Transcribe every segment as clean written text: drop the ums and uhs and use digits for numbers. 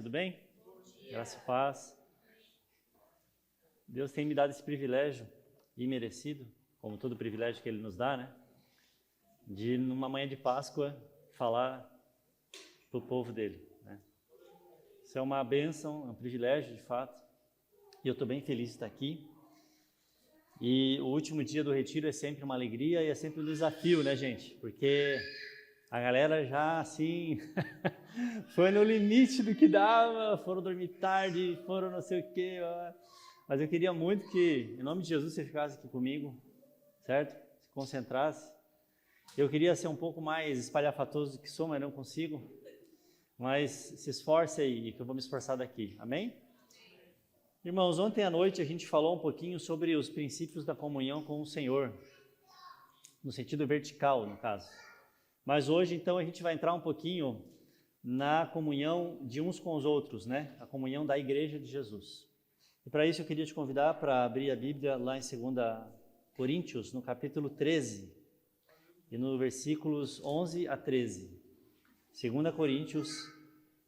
tudo bem? Graça e paz. Deus tem me dado esse privilégio imerecido, como todo privilégio que Ele nos dá, né? De, numa manhã de Páscoa, falar para o povo dele, né? Isso é uma bênção, é um privilégio, de fato. E eu estou bem feliz de estar aqui. E o último dia do retiro é sempre uma alegria e é sempre um desafio, né, gente? Porque a galera já, assim, foi no limite do que dava, foram dormir tarde, foram não sei o quê. Mas eu queria muito que, em nome de Jesus, você ficasse aqui comigo, certo? Se concentrasse. Eu queria ser um pouco mais espalhafatoso do que sou, mas não consigo. Mas se esforce aí, que eu vou me esforçar daqui. Amém? Irmãos, ontem à noite a gente falou um pouquinho sobre os princípios da comunhão com o Senhor, no sentido vertical, no caso. Mas hoje, então, a gente vai entrar um pouquinho na comunhão de uns com os outros, né? A comunhão da Igreja de Jesus. E para isso eu queria te convidar para abrir a Bíblia lá em 2 Coríntios, no capítulo 13, e no versículos 11 a 13. 2 Coríntios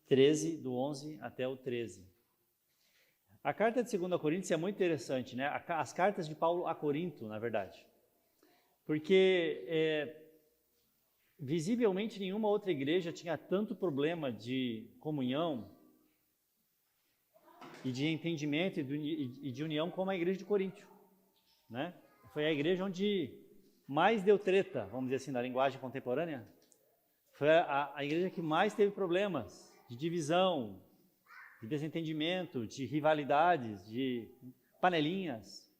13, do 11 até o 13. A carta de 2 Coríntios é muito interessante, né? As cartas de Paulo a Corinto, na verdade. Porque visivelmente nenhuma outra igreja tinha tanto problema de comunhão e de entendimento e de união como a igreja de Corinto, né? Foi a igreja onde mais deu treta, vamos dizer assim, na linguagem contemporânea. Foi a igreja que mais teve problemas de divisão, de desentendimento, de rivalidades, de panelinhas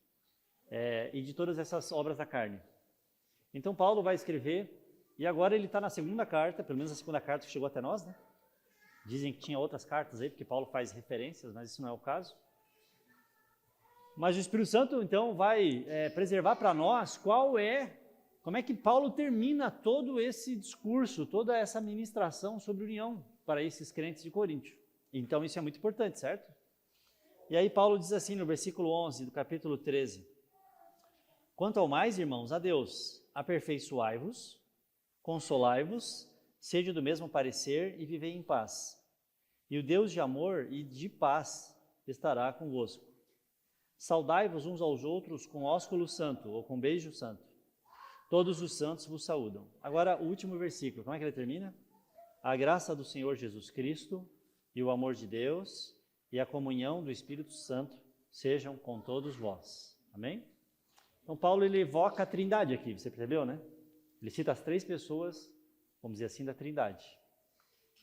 e de todas essas obras da carne. Então Paulo vai escrever, e agora ele está na segunda carta, pelo menos a segunda carta que chegou até nós, né? Dizem que tinha outras cartas aí, porque Paulo faz referências, mas isso não é o caso. Mas o Espírito Santo, então, vai preservar para nós como é que Paulo termina todo esse discurso, toda essa ministração sobre união para esses crentes de Corinto. Então, isso é muito importante, certo? E aí Paulo diz assim no versículo 11 do capítulo 13: Quanto ao mais, irmãos, a Deus, aperfeiçoai-vos, consolai-vos, sede do mesmo parecer e vivei em paz. E o Deus de amor e de paz estará convosco. Saudai-vos uns aos outros com ósculo santo ou com beijo santo. Todos os santos vos saúdam. Agora, o último versículo, como é que ele termina? A graça do Senhor Jesus Cristo e o amor de Deus e a comunhão do Espírito Santo sejam com todos vós. Amém? Então, Paulo ele evoca a Trindade aqui, você percebeu, né? Ele cita as três pessoas, vamos dizer assim, da Trindade.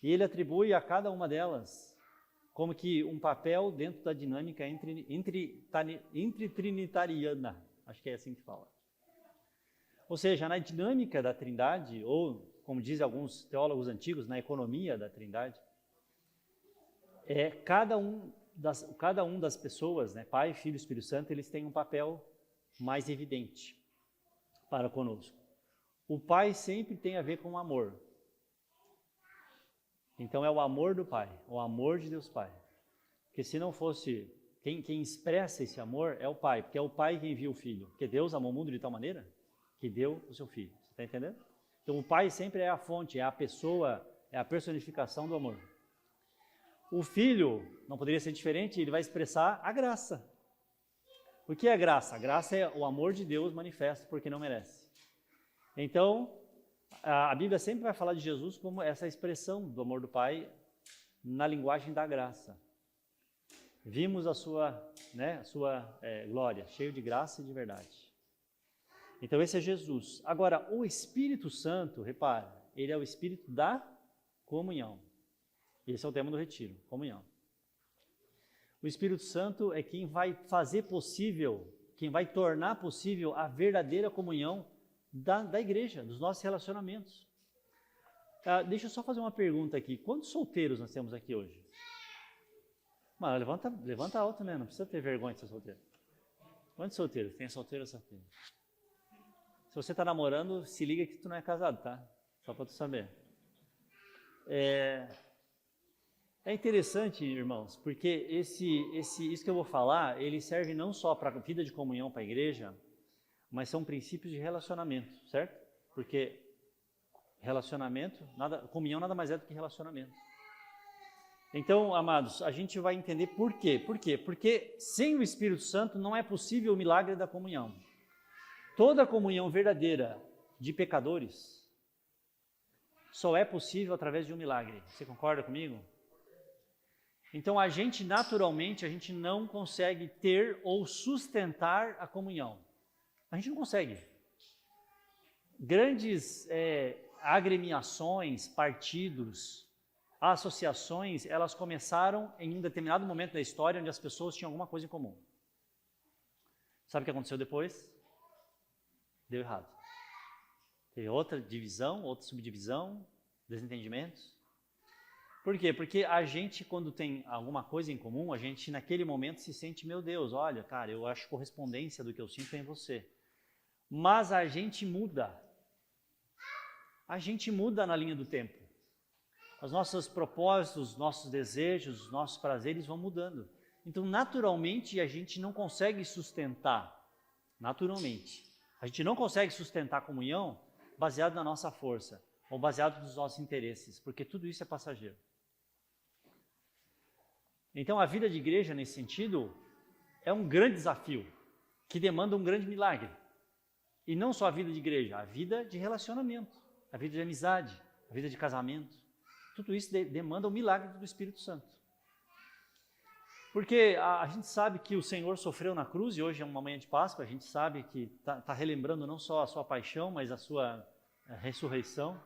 E ele atribui a cada uma delas como que um papel dentro da dinâmica entre trinitariana, acho que é assim que fala. Ou seja, na dinâmica da Trindade, ou como dizem alguns teólogos antigos, na economia da Trindade, cada um das pessoas, né, Pai, Filho e Espírito Santo, eles têm um papel mais evidente para conosco. O Pai sempre tem a ver com o amor. Então é o amor do Pai, o amor de Deus Pai. Porque se não fosse, quem expressa esse amor é o Pai, porque é o Pai que envia o Filho. Porque Deus amou o mundo de tal maneira que deu o seu Filho. Você está entendendo? Então o Pai sempre é a fonte, é a pessoa, é a personificação do amor. O Filho não poderia ser diferente, ele vai expressar a graça. O que é graça? A graça é o amor de Deus manifesto porque não merece. Então, a Bíblia sempre vai falar de Jesus como essa expressão do amor do Pai na linguagem da graça. Vimos a sua glória, cheio de graça e de verdade. Então esse é Jesus. Agora, o Espírito Santo, repara, ele é o Espírito da comunhão. Esse é o tema do retiro, comunhão. O Espírito Santo é quem vai fazer possível, quem vai tornar possível a verdadeira comunhão da igreja, dos nossos relacionamentos. Deixa eu só fazer uma pergunta aqui. Quantos solteiros nós temos aqui hoje? Mano, levanta alto, né? Não precisa ter vergonha de ser solteiro. Quantos solteiros? Tem solteiro ou solteiro? Se você está namorando, se liga que tu não é casado, tá? Só para tu saber. É interessante, irmãos, porque isso que eu vou falar, ele serve não só para a vida de comunhão para a igreja, mas são princípios de relacionamento, certo? Porque comunhão nada mais é do que relacionamento. Então, amados, a gente vai entender por quê. Por quê? Porque sem o Espírito Santo não é possível o milagre da comunhão. Toda comunhão verdadeira de pecadores só é possível através de um milagre. Você concorda comigo? Então, a gente naturalmente, a gente não consegue ter ou sustentar a comunhão. A gente não consegue. Grandes agremiações, partidos, associações, elas começaram em um determinado momento da história onde as pessoas tinham alguma coisa em comum. Sabe o que aconteceu depois? Deu errado. Teve outra divisão, outra subdivisão, desentendimentos. Por quê? Porque a gente, quando tem alguma coisa em comum, a gente naquele momento se sente, meu Deus, olha, cara, eu acho correspondência do que eu sinto em você. Mas a gente muda. A gente muda na linha do tempo. Os nossos propósitos, os nossos desejos, os nossos prazeres vão mudando. Então, naturalmente, a gente não consegue sustentar. Naturalmente. A gente não consegue sustentar a comunhão baseado na nossa força ou baseado nos nossos interesses, porque tudo isso é passageiro. Então, a vida de igreja, nesse sentido, é um grande desafio que demanda um grande milagre. E não só a vida de igreja, a vida de relacionamento, a vida de amizade, a vida de casamento. Tudo isso demanda o milagre do Espírito Santo. Porque a gente sabe que o Senhor sofreu na cruz, e hoje é uma manhã de Páscoa, a gente sabe que está relembrando não só a sua paixão, mas a sua ressurreição.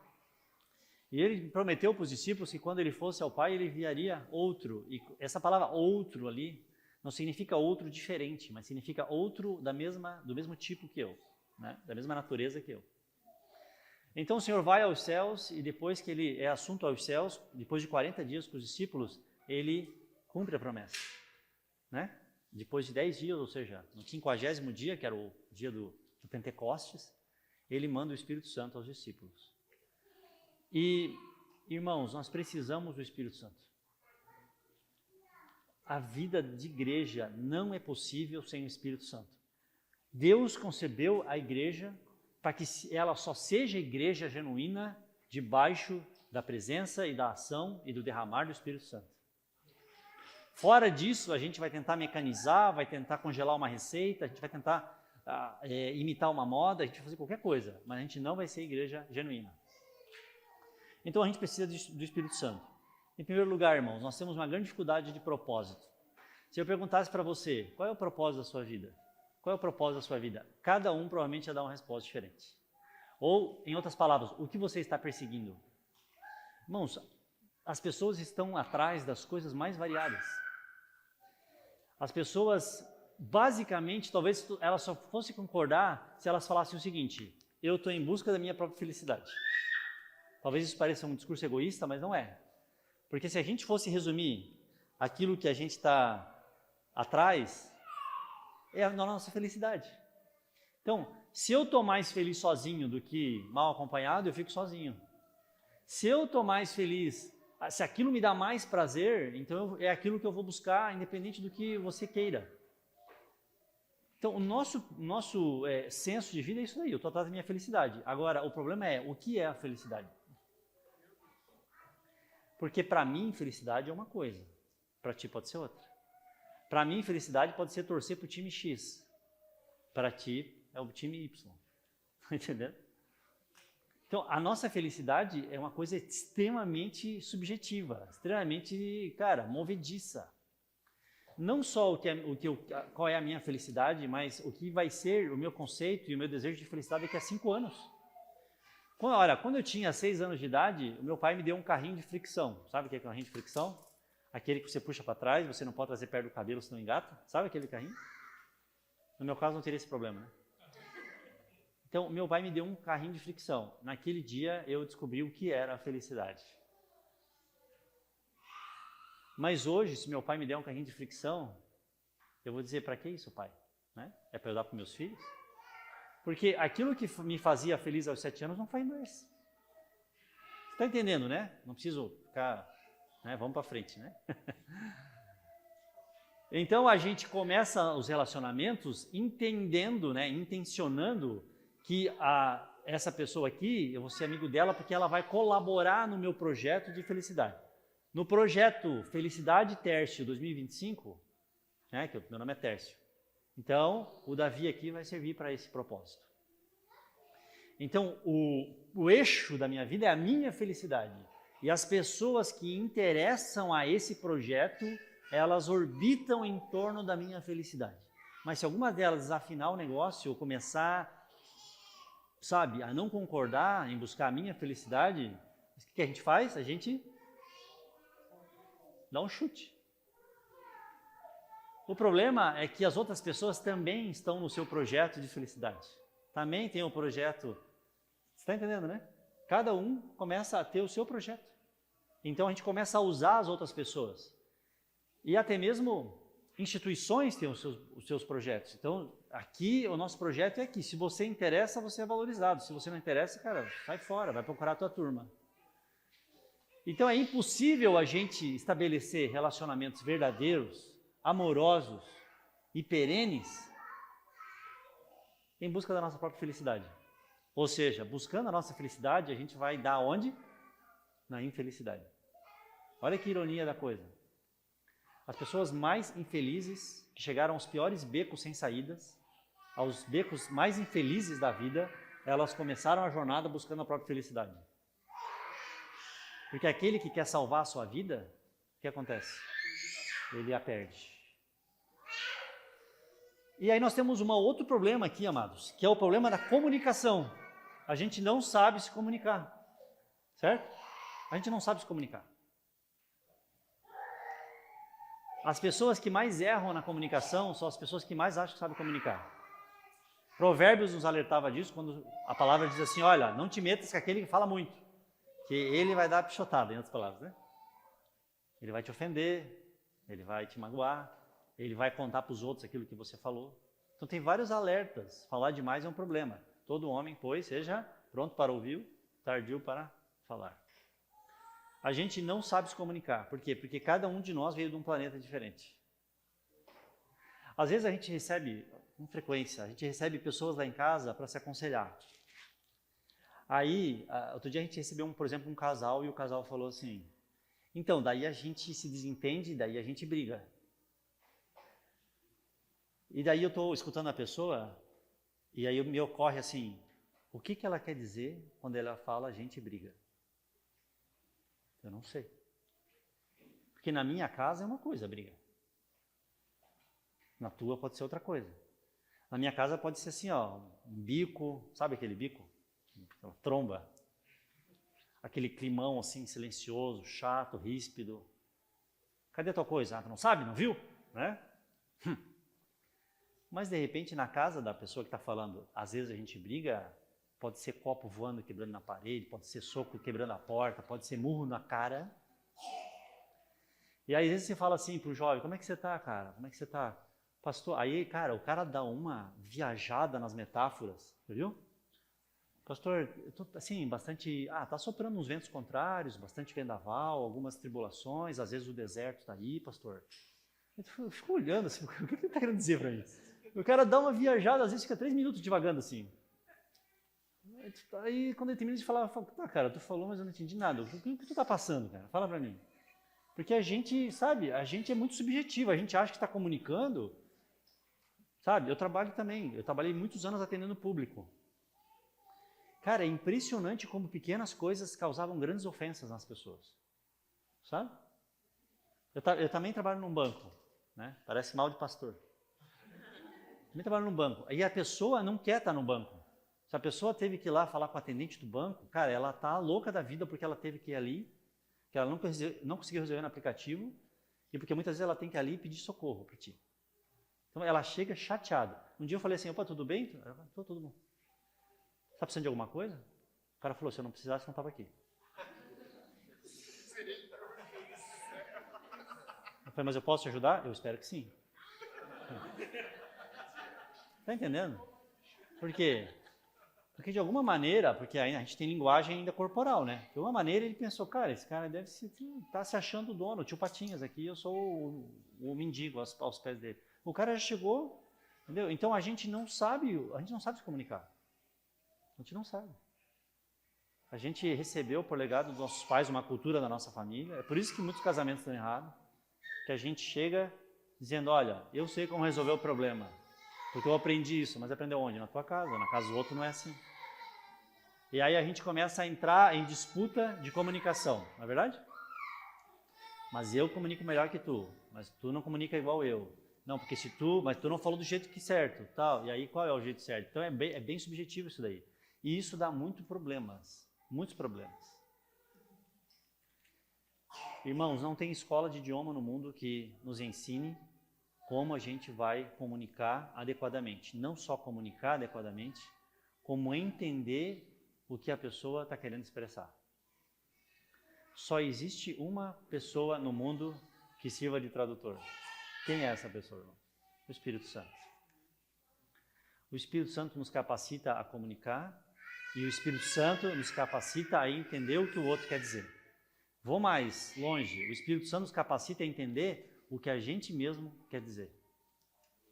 E ele prometeu para os discípulos que quando ele fosse ao Pai, ele enviaria outro. E essa palavra outro ali não significa outro diferente, mas significa outro do mesmo tipo que eu, né? Da mesma natureza que eu. Então o Senhor vai aos céus e depois que ele é assunto aos céus, depois de 40 dias com os discípulos, ele cumpre a promessa, né? Depois de 10 dias, ou seja, no 50º dia, que era o dia do Pentecostes, ele manda o Espírito Santo aos discípulos. E, irmãos, nós precisamos do Espírito Santo. A vida de igreja não é possível sem o Espírito Santo. Deus concebeu a igreja para que ela só seja igreja genuína debaixo da presença e da ação e do derramar do Espírito Santo. Fora disso, a gente vai tentar mecanizar, vai tentar congelar uma receita, a gente vai tentar imitar uma moda, a gente vai fazer qualquer coisa, mas a gente não vai ser igreja genuína. Então a gente precisa do Espírito Santo. Em primeiro lugar, irmãos, nós temos uma grande dificuldade de propósito. Se eu perguntasse para você, qual é o propósito da sua vida? Qual é o propósito da sua vida? Cada um provavelmente ia dar uma resposta diferente. Ou, em outras palavras, o que você está perseguindo? Irmãos, as pessoas estão atrás das coisas mais variadas. As pessoas, basicamente, talvez elas só fossem concordar se elas falassem o seguinte: eu estou em busca da minha própria felicidade. Talvez isso pareça um discurso egoísta, mas não é. Porque se a gente fosse resumir aquilo que a gente está atrás, é a nossa felicidade. Então, se eu estou mais feliz sozinho do que mal acompanhado, eu fico sozinho. Se eu estou mais feliz, se aquilo me dá mais prazer, então é aquilo que eu vou buscar, independente do que você queira. Então, o nosso senso de vida é isso daí, eu estou atrás da minha felicidade. Agora, o problema é, o que é a felicidade? Porque para mim, felicidade é uma coisa, para ti pode ser outra. Para mim, felicidade pode ser torcer para o time X. Para ti, é o time Y. Entendeu? Então, a nossa felicidade é uma coisa extremamente subjetiva, extremamente, movediça. Não só qual é a minha felicidade, mas o que vai ser o meu conceito e o meu desejo de felicidade daqui a 5 anos. Quando eu tinha 6 anos de idade, o meu pai me deu um carrinho de fricção. Sabe o que é carrinho de fricção? Aquele que você puxa para trás, você não pode trazer perto do cabelo, senão engata. Sabe aquele carrinho? No meu caso, não teria esse problema, né? Então, meu pai me deu um carrinho de fricção. Naquele dia, eu descobri o que era a felicidade. Mas hoje, se meu pai me der um carrinho de fricção, eu vou dizer, para que isso, pai? Né? É para eu dar para meus filhos? Porque aquilo que me fazia feliz aos 7 anos não faz mais. Você está entendendo, né? Não preciso ficar... Vamos para frente, né? Então a gente começa os relacionamentos entendendo, intencionando que essa pessoa aqui, eu vou ser amigo dela porque ela vai colaborar no meu projeto de felicidade. No projeto Felicidade Tércio 2025, né, que meu nome é Tércio, então o Davi aqui vai servir para esse propósito. Então, o eixo da minha vida é a minha felicidade. E as pessoas que interessam a esse projeto, elas orbitam em torno da minha felicidade. Mas se alguma delas desafinar o negócio ou começar, sabe, a não concordar em buscar a minha felicidade, o que a gente faz? A gente dá um chute. O problema é que as outras pessoas também estão no seu projeto de felicidade. Também tem um projeto. Você está entendendo, né? Cada um começa a ter o seu projeto. Então a gente começa a usar as outras pessoas. E até mesmo instituições têm os seus projetos. Então aqui o nosso projeto é aqui. Se você interessa, você é valorizado. Se você não interessa, cara, sai fora, vai procurar a tua turma. Então é impossível a gente estabelecer relacionamentos verdadeiros, amorosos e perenes em busca da nossa própria felicidade. Ou seja, buscando a nossa felicidade, a gente vai dar onde? Na infelicidade. Olha que ironia da coisa. As pessoas mais infelizes, que chegaram aos piores becos sem saídas, aos becos mais infelizes da vida, elas começaram a jornada buscando a própria felicidade. Porque aquele que quer salvar a sua vida, o que acontece? Ele a perde. E aí nós temos um outro problema aqui, amados, que é o problema da comunicação. A gente não sabe se comunicar, certo? A gente não sabe se comunicar. As pessoas que mais erram na comunicação são as pessoas que mais acham que sabem comunicar. Provérbios nos alertava disso quando a palavra diz assim, olha, não te metas com aquele que fala muito, que ele vai dar a pichotada, em outras palavras, né? Ele vai te ofender, ele vai te magoar, ele vai contar para os outros aquilo que você falou. Então tem vários alertas. Falar demais é um problema. Todo homem, pois, seja pronto para ouvir, tardio para falar. A gente não sabe se comunicar. Por quê? Porque cada um de nós veio de um planeta diferente. Às vezes a gente recebe, com frequência, a gente recebe pessoas lá em casa para se aconselhar. Aí, outro dia a gente recebeu, por exemplo, um casal e o casal falou assim, então, daí a gente se desentende, daí a gente briga. E daí eu estou escutando a pessoa e aí me ocorre assim, o que ela quer dizer quando ela fala a gente briga? Eu não sei. Porque na minha casa é uma coisa a briga. Na tua pode ser outra coisa. Na minha casa pode ser assim, ó, um bico, sabe aquele bico? Uma tromba. Aquele climão assim, silencioso, chato, ríspido. Cadê a tua coisa? Ah, tu não sabe, não viu? Né? Mas de repente na casa da pessoa que está falando, às vezes a gente briga, pode ser copo voando e quebrando na parede, pode ser soco quebrando a porta, pode ser murro na cara. E aí às vezes você fala assim pro jovem, como é que você tá, cara? Como é que você tá? Pastor, aí, cara, o cara dá uma viajada nas metáforas, viu? Pastor, eu tô assim, bastante, tá soprando uns ventos contrários, bastante vendaval, algumas tribulações, às vezes o deserto está aí, pastor. Eu fico olhando assim, o que ele está querendo dizer para mim? O cara dá uma viajada, às vezes fica 3 minutos devagando assim. Aí quando ele termina de falar, eu falo, tá, cara, tu falou, mas eu não entendi nada. O que tu tá passando, cara? Fala para mim. Porque a gente, sabe, a gente é muito subjetivo, a gente acha que está comunicando, sabe? Eu trabalhei muitos anos atendendo público. Cara, é impressionante como pequenas coisas causavam grandes ofensas nas pessoas, sabe? Eu também trabalho num banco, né? Parece mal de pastor. Também trabalho num banco. Aí a pessoa não quer estar no banco. Se a pessoa teve que ir lá falar com o atendente do banco, cara, ela tá louca da vida porque ela teve que ir ali, que ela não conseguiu resolver no aplicativo, e porque muitas vezes ela tem que ir ali e pedir socorro para ti. Então ela chega chateada. Um dia eu falei assim, opa, tudo bem? Ela falou, tudo bom. Está precisando de alguma coisa? O cara falou, se eu não precisasse, eu não estava aqui. Eu falei, mas eu posso te ajudar? Eu espero que sim. Está entendendo? Por quê? Porque de alguma maneira, porque aí a gente tem linguagem ainda corporal, né? De alguma maneira ele pensou, cara, esse cara deve estar se achando o dono, o tio Patinhas aqui, eu sou o mendigo aos pés dele. O cara já chegou, entendeu? Então a gente não sabe se comunicar. A gente não sabe. A gente recebeu por legado dos nossos pais uma cultura da nossa família. É por isso que muitos casamentos estão errados. Que a gente chega dizendo, olha, eu sei como resolver o problema. Porque eu aprendi isso. Mas aprendeu onde? Na tua casa. Na casa do outro não é assim. E aí a gente começa a entrar em disputa de comunicação. Não é verdade? Mas eu comunico melhor que tu. Mas tu não comunica igual eu. Não, porque mas tu não falou do jeito que certo, tal. E aí qual é o jeito certo? Então é bem subjetivo isso daí. E isso dá muitos problemas. Irmãos, não tem escola de idioma no mundo que nos ensine como a gente vai comunicar adequadamente. Não só comunicar adequadamente, como entender o que a pessoa está querendo expressar. Só existe uma pessoa no mundo que sirva de tradutor. Quem é essa pessoa, irmão? O Espírito Santo. O Espírito Santo nos capacita a comunicar e o Espírito Santo nos capacita a entender o que o outro quer dizer. Vou mais longe. O Espírito Santo nos capacita a entender o que a gente mesmo quer dizer.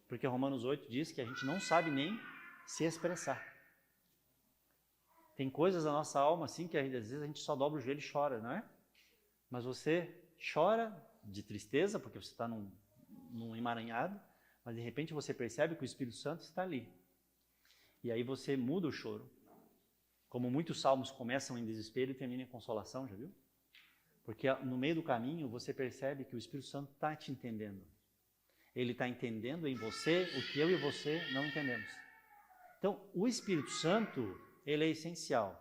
Porque Romanos 8 diz que a gente não sabe nem se expressar. Tem coisas da nossa alma assim que às vezes a gente só dobra o joelho e chora, não é? Mas você chora de tristeza porque você está num emaranhado, mas de repente você percebe que o Espírito Santo está ali. E aí você muda o choro. Como muitos salmos começam em desespero e terminam em consolação, já viu? Porque no meio do caminho você percebe que o Espírito Santo está te entendendo. Ele está entendendo em você o que eu e você não entendemos. Então, o Espírito Santo, ele é essencial.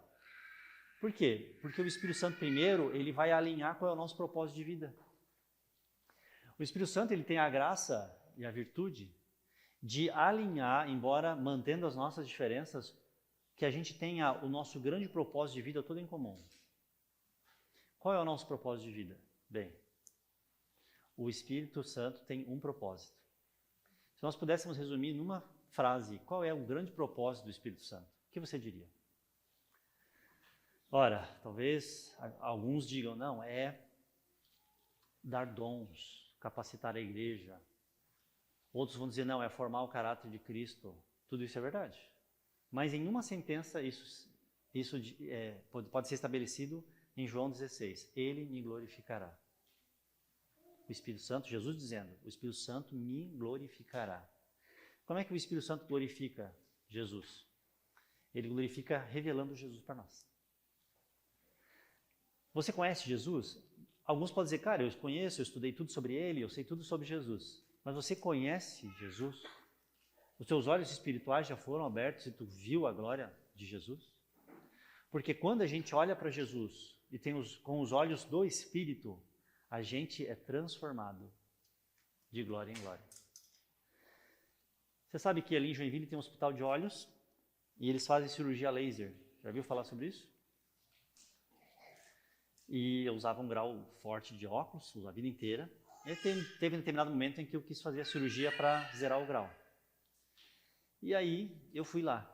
Por quê? Porque o Espírito Santo, primeiro, ele vai alinhar qual é o nosso propósito de vida. O Espírito Santo, ele tem a graça e a virtude de alinhar, embora mantendo as nossas diferenças, que a gente tenha o nosso grande propósito de vida todo em comum. Qual é o nosso propósito de vida? Bem, o Espírito Santo tem um propósito. Se nós pudéssemos resumir numa frase, qual é o grande propósito do Espírito Santo? O que você diria? Ora, talvez alguns digam, não, é dar dons, capacitar a igreja. Outros vão dizer, não, é formar o caráter de Cristo. Tudo isso é verdade. Mas em uma sentença isso pode ser estabelecido em João 16. Ele me glorificará. O Espírito Santo, Jesus dizendo, o Espírito Santo me glorificará. Como é que o Espírito Santo glorifica Jesus? Ele glorifica revelando Jesus para nós. Você conhece Jesus? Alguns podem dizer, cara, eu conheço, eu estudei tudo sobre ele, eu sei tudo sobre Jesus. Mas você conhece Jesus? Os teus olhos espirituais já foram abertos e tu viu a glória de Jesus? Porque quando a gente olha para Jesus e tem com os olhos do Espírito, a gente é transformado de glória em glória. Você sabe que ali em Joinville tem um hospital de olhos e eles fazem cirurgia laser. Já viu falar sobre isso? E eu usava um grau forte de óculos a vida inteira. E teve um determinado momento em que eu quis fazer a cirurgia para zerar o grau. E aí eu fui lá,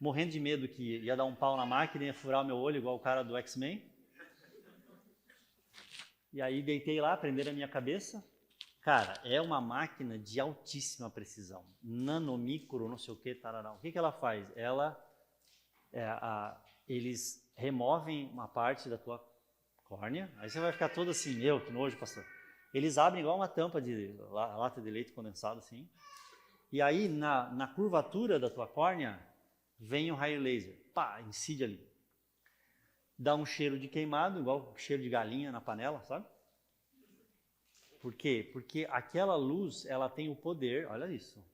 morrendo de medo que ia dar um pau na máquina e ia furar o meu olho igual o cara do X-Men. E aí deitei lá, prenderam a minha cabeça. Cara, é uma máquina de altíssima precisão, nanomicro, não sei o que, tarará. O que ela faz? Eles removem uma parte da tua córnea, aí você vai ficar todo assim, meu, que nojo, pastor. Eles abrem igual uma tampa de lata de leite condensado, assim. E aí, na curvatura da tua córnea, vem o raio laser. Pá, incide ali. Dá um cheiro de queimado, igual cheiro de galinha na panela, sabe? Por quê? Porque aquela luz, ela tem o poder, olha isso,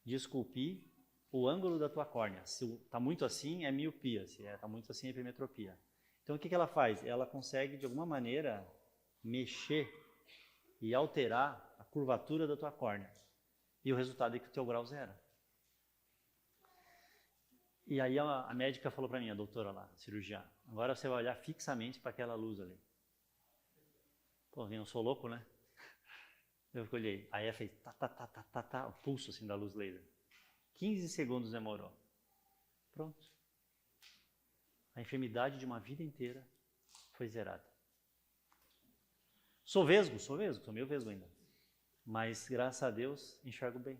de esculpir o ângulo da tua córnea. Se está muito assim, é miopia. Se está muito assim, é hipermetropia. Então, o que ela faz? Ela consegue, de alguma maneira, mexer e alterar a curvatura da tua córnea. E o resultado é que o teu grau zera. E aí a médica falou para mim, a doutora lá, a cirurgiã, agora você vai olhar fixamente para aquela luz ali. Pô, eu não sou louco, né? Eu olhei, aí ela fez o pulso assim da luz laser. 15 segundos demorou. Pronto. A enfermidade de uma vida inteira foi zerada. Sou meio vesgo ainda. Mas, graças a Deus, enxergo bem.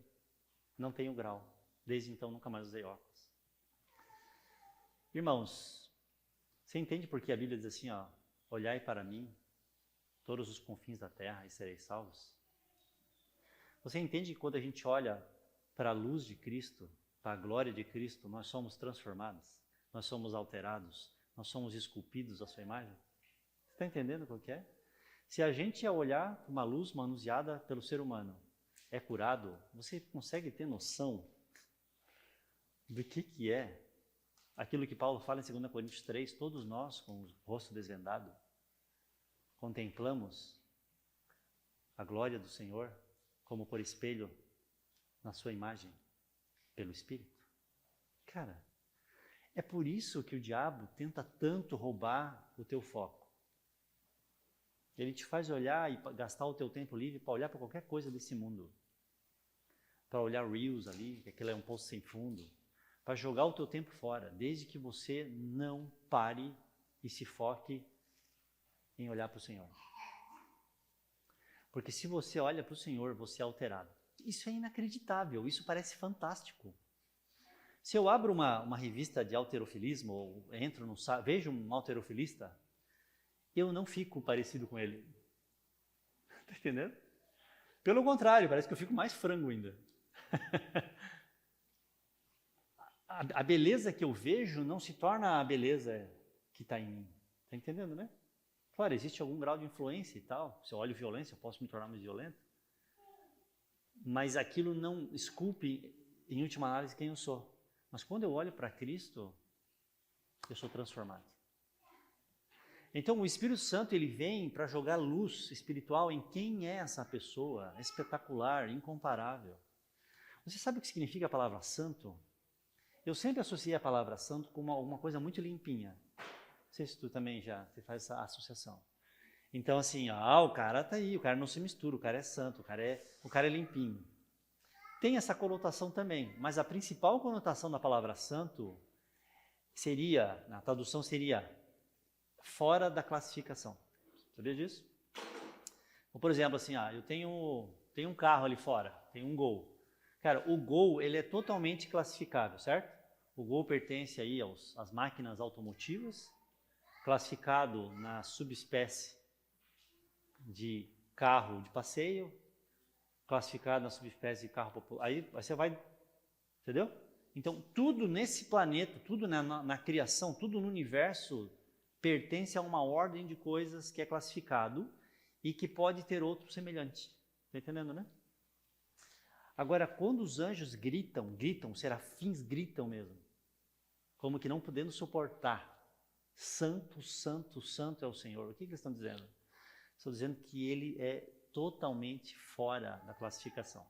Não tenho grau. Desde então, nunca mais usei óculos. Irmãos, Você entende por que a Bíblia diz assim, ó, olhai para mim, todos os confins da terra, e sereis salvos? Você entende que quando a gente olha para a luz de Cristo, para a glória de Cristo, nós somos transformados, nós somos alterados, nós somos esculpidos à sua imagem? Você está entendendo o que é? Se a gente olhar para uma luz manuseada pelo ser humano, é curado, você consegue ter noção do que é aquilo que Paulo fala em 2 Coríntios 3, todos nós, com o rosto desvendado, contemplamos a glória do Senhor como por espelho na sua imagem, pelo Espírito. Cara, é por isso que o diabo tenta tanto roubar o teu foco. Ele te faz olhar e gastar o teu tempo livre para olhar para qualquer coisa desse mundo. Para olhar Reels ali, que aquilo é um poço sem fundo. Para jogar o teu tempo fora, desde que você não pare e se foque em olhar para o Senhor. Porque se você olha para o Senhor, você é alterado. Isso é inacreditável, isso parece fantástico. Se eu abro uma revista de halterofilismo, ou entro vejo um halterofilista, eu não fico parecido com ele. Está entendendo? Pelo contrário, parece que eu fico mais frango ainda. A beleza que eu vejo não se torna a beleza que está em mim. Está entendendo, né? Claro, existe algum grau de influência e tal. Se eu olho violência, eu posso me tornar mais violento. Mas aquilo não esculpe, em última análise, quem eu sou. Mas quando eu olho para Cristo, eu sou transformado. Então, o Espírito Santo, ele vem para jogar luz espiritual em quem é essa pessoa, espetacular, incomparável. Você sabe o que significa a palavra santo? Eu sempre associei a palavra santo com uma coisa muito limpinha. Não sei se tu também você faz essa associação. Então, assim, o cara tá aí, o cara não se mistura, o cara é santo, o cara é limpinho. Tem essa conotação também, mas a principal conotação da palavra santo seria, na tradução seria, fora da classificação. Sabia disso? Ou, por exemplo, assim, eu tenho um carro ali fora, tem um Gol. Cara, o Gol, ele é totalmente classificável, certo? O Gol pertence aí às máquinas automotivas, classificado na subespécie de carro de passeio, classificado na subespécie de carro popular. Aí você vai, entendeu? Então, tudo nesse planeta, tudo na criação, tudo no universo, pertence a uma ordem de coisas que é classificado e que pode ter outro semelhante. Está entendendo, né? Agora, quando os anjos gritam, serafins gritam mesmo, como que não podendo suportar, santo, santo, santo é o Senhor. O que eles estão dizendo? Estão dizendo que ele é totalmente fora da classificação.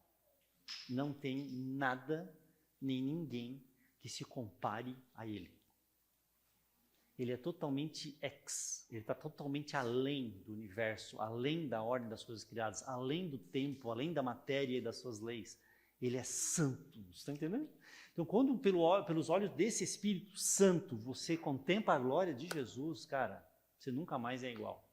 Não tem nada, nem ninguém que se compare a ele. Ele é totalmente ele está totalmente além do universo, além da ordem das coisas criadas, além do tempo, além da matéria e das suas leis. Ele é santo, você está entendendo? Então, quando pelos olhos desse Espírito Santo, você contempla a glória de Jesus, cara, você nunca mais é igual.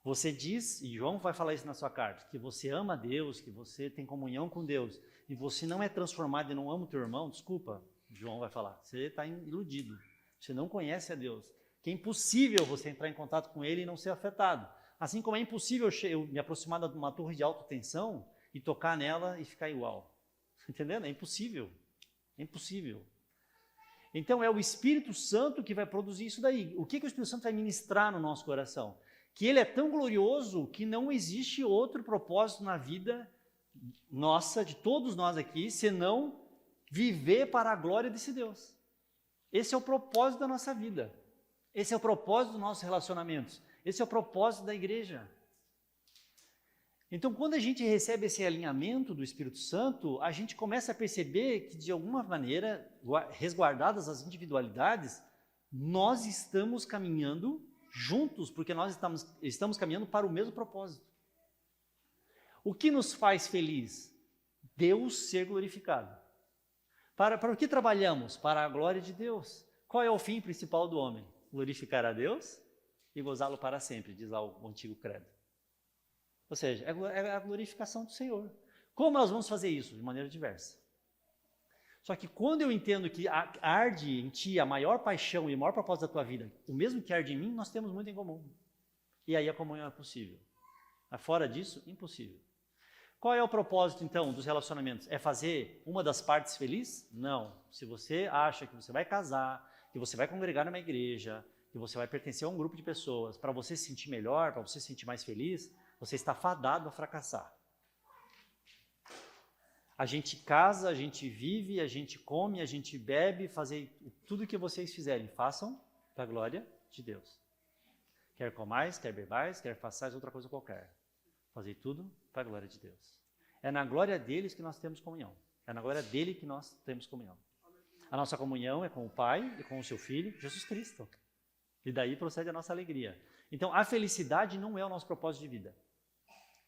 Você diz, e João vai falar isso na sua carta, que você ama Deus, que você tem comunhão com Deus, e você não é transformado e não ama o teu irmão, desculpa, João vai falar, você está iludido. Você não conhece a Deus, que é impossível você entrar em contato com Ele e não ser afetado. Assim como é impossível eu me aproximar de uma torre de alta tensão e tocar nela e ficar igual. Entendendo? É impossível. É impossível. Então é o Espírito Santo que vai produzir isso daí. O que o Espírito Santo vai ministrar no nosso coração? Que Ele é tão glorioso que não existe outro propósito na vida nossa, de todos nós aqui, senão viver para a glória desse Deus. Esse é o propósito da nossa vida. Esse é o propósito dos nossos relacionamentos. Esse é o propósito da igreja. Então, quando a gente recebe esse alinhamento do Espírito Santo, a gente começa a perceber que, de alguma maneira, resguardadas as individualidades, nós estamos caminhando juntos, porque nós estamos caminhando para o mesmo propósito. O que nos faz feliz? Deus ser glorificado. Para o que trabalhamos? Para a glória de Deus. Qual é o fim principal do homem? Glorificar a Deus e gozá-lo para sempre, diz lá o antigo credo. Ou seja, é a glorificação do Senhor. Como nós vamos fazer isso? De maneira diversa. Só que quando eu entendo que arde em ti a maior paixão e o maior propósito da tua vida, o mesmo que arde em mim, nós temos muito em comum. E aí a comunhão é possível. Mas fora disso, impossível. Qual é o propósito, então, dos relacionamentos? É fazer uma das partes feliz? Não. Se você acha que você vai casar, que você vai congregar numa igreja, que você vai pertencer a um grupo de pessoas, para você se sentir melhor, para você se sentir mais feliz, você está fadado a fracassar. A gente casa, a gente vive, a gente come, a gente bebe, fazer tudo o que vocês fizerem, façam para a glória de Deus. Quer comais, quer bebais, quer façais outra coisa qualquer. Fazer tudo para a glória de Deus. É na glória deles que nós temos comunhão. É na glória dele que nós temos comunhão. A nossa comunhão é com o Pai e com o seu Filho, Jesus Cristo. E daí procede a nossa alegria. Então, a felicidade não é o nosso propósito de vida.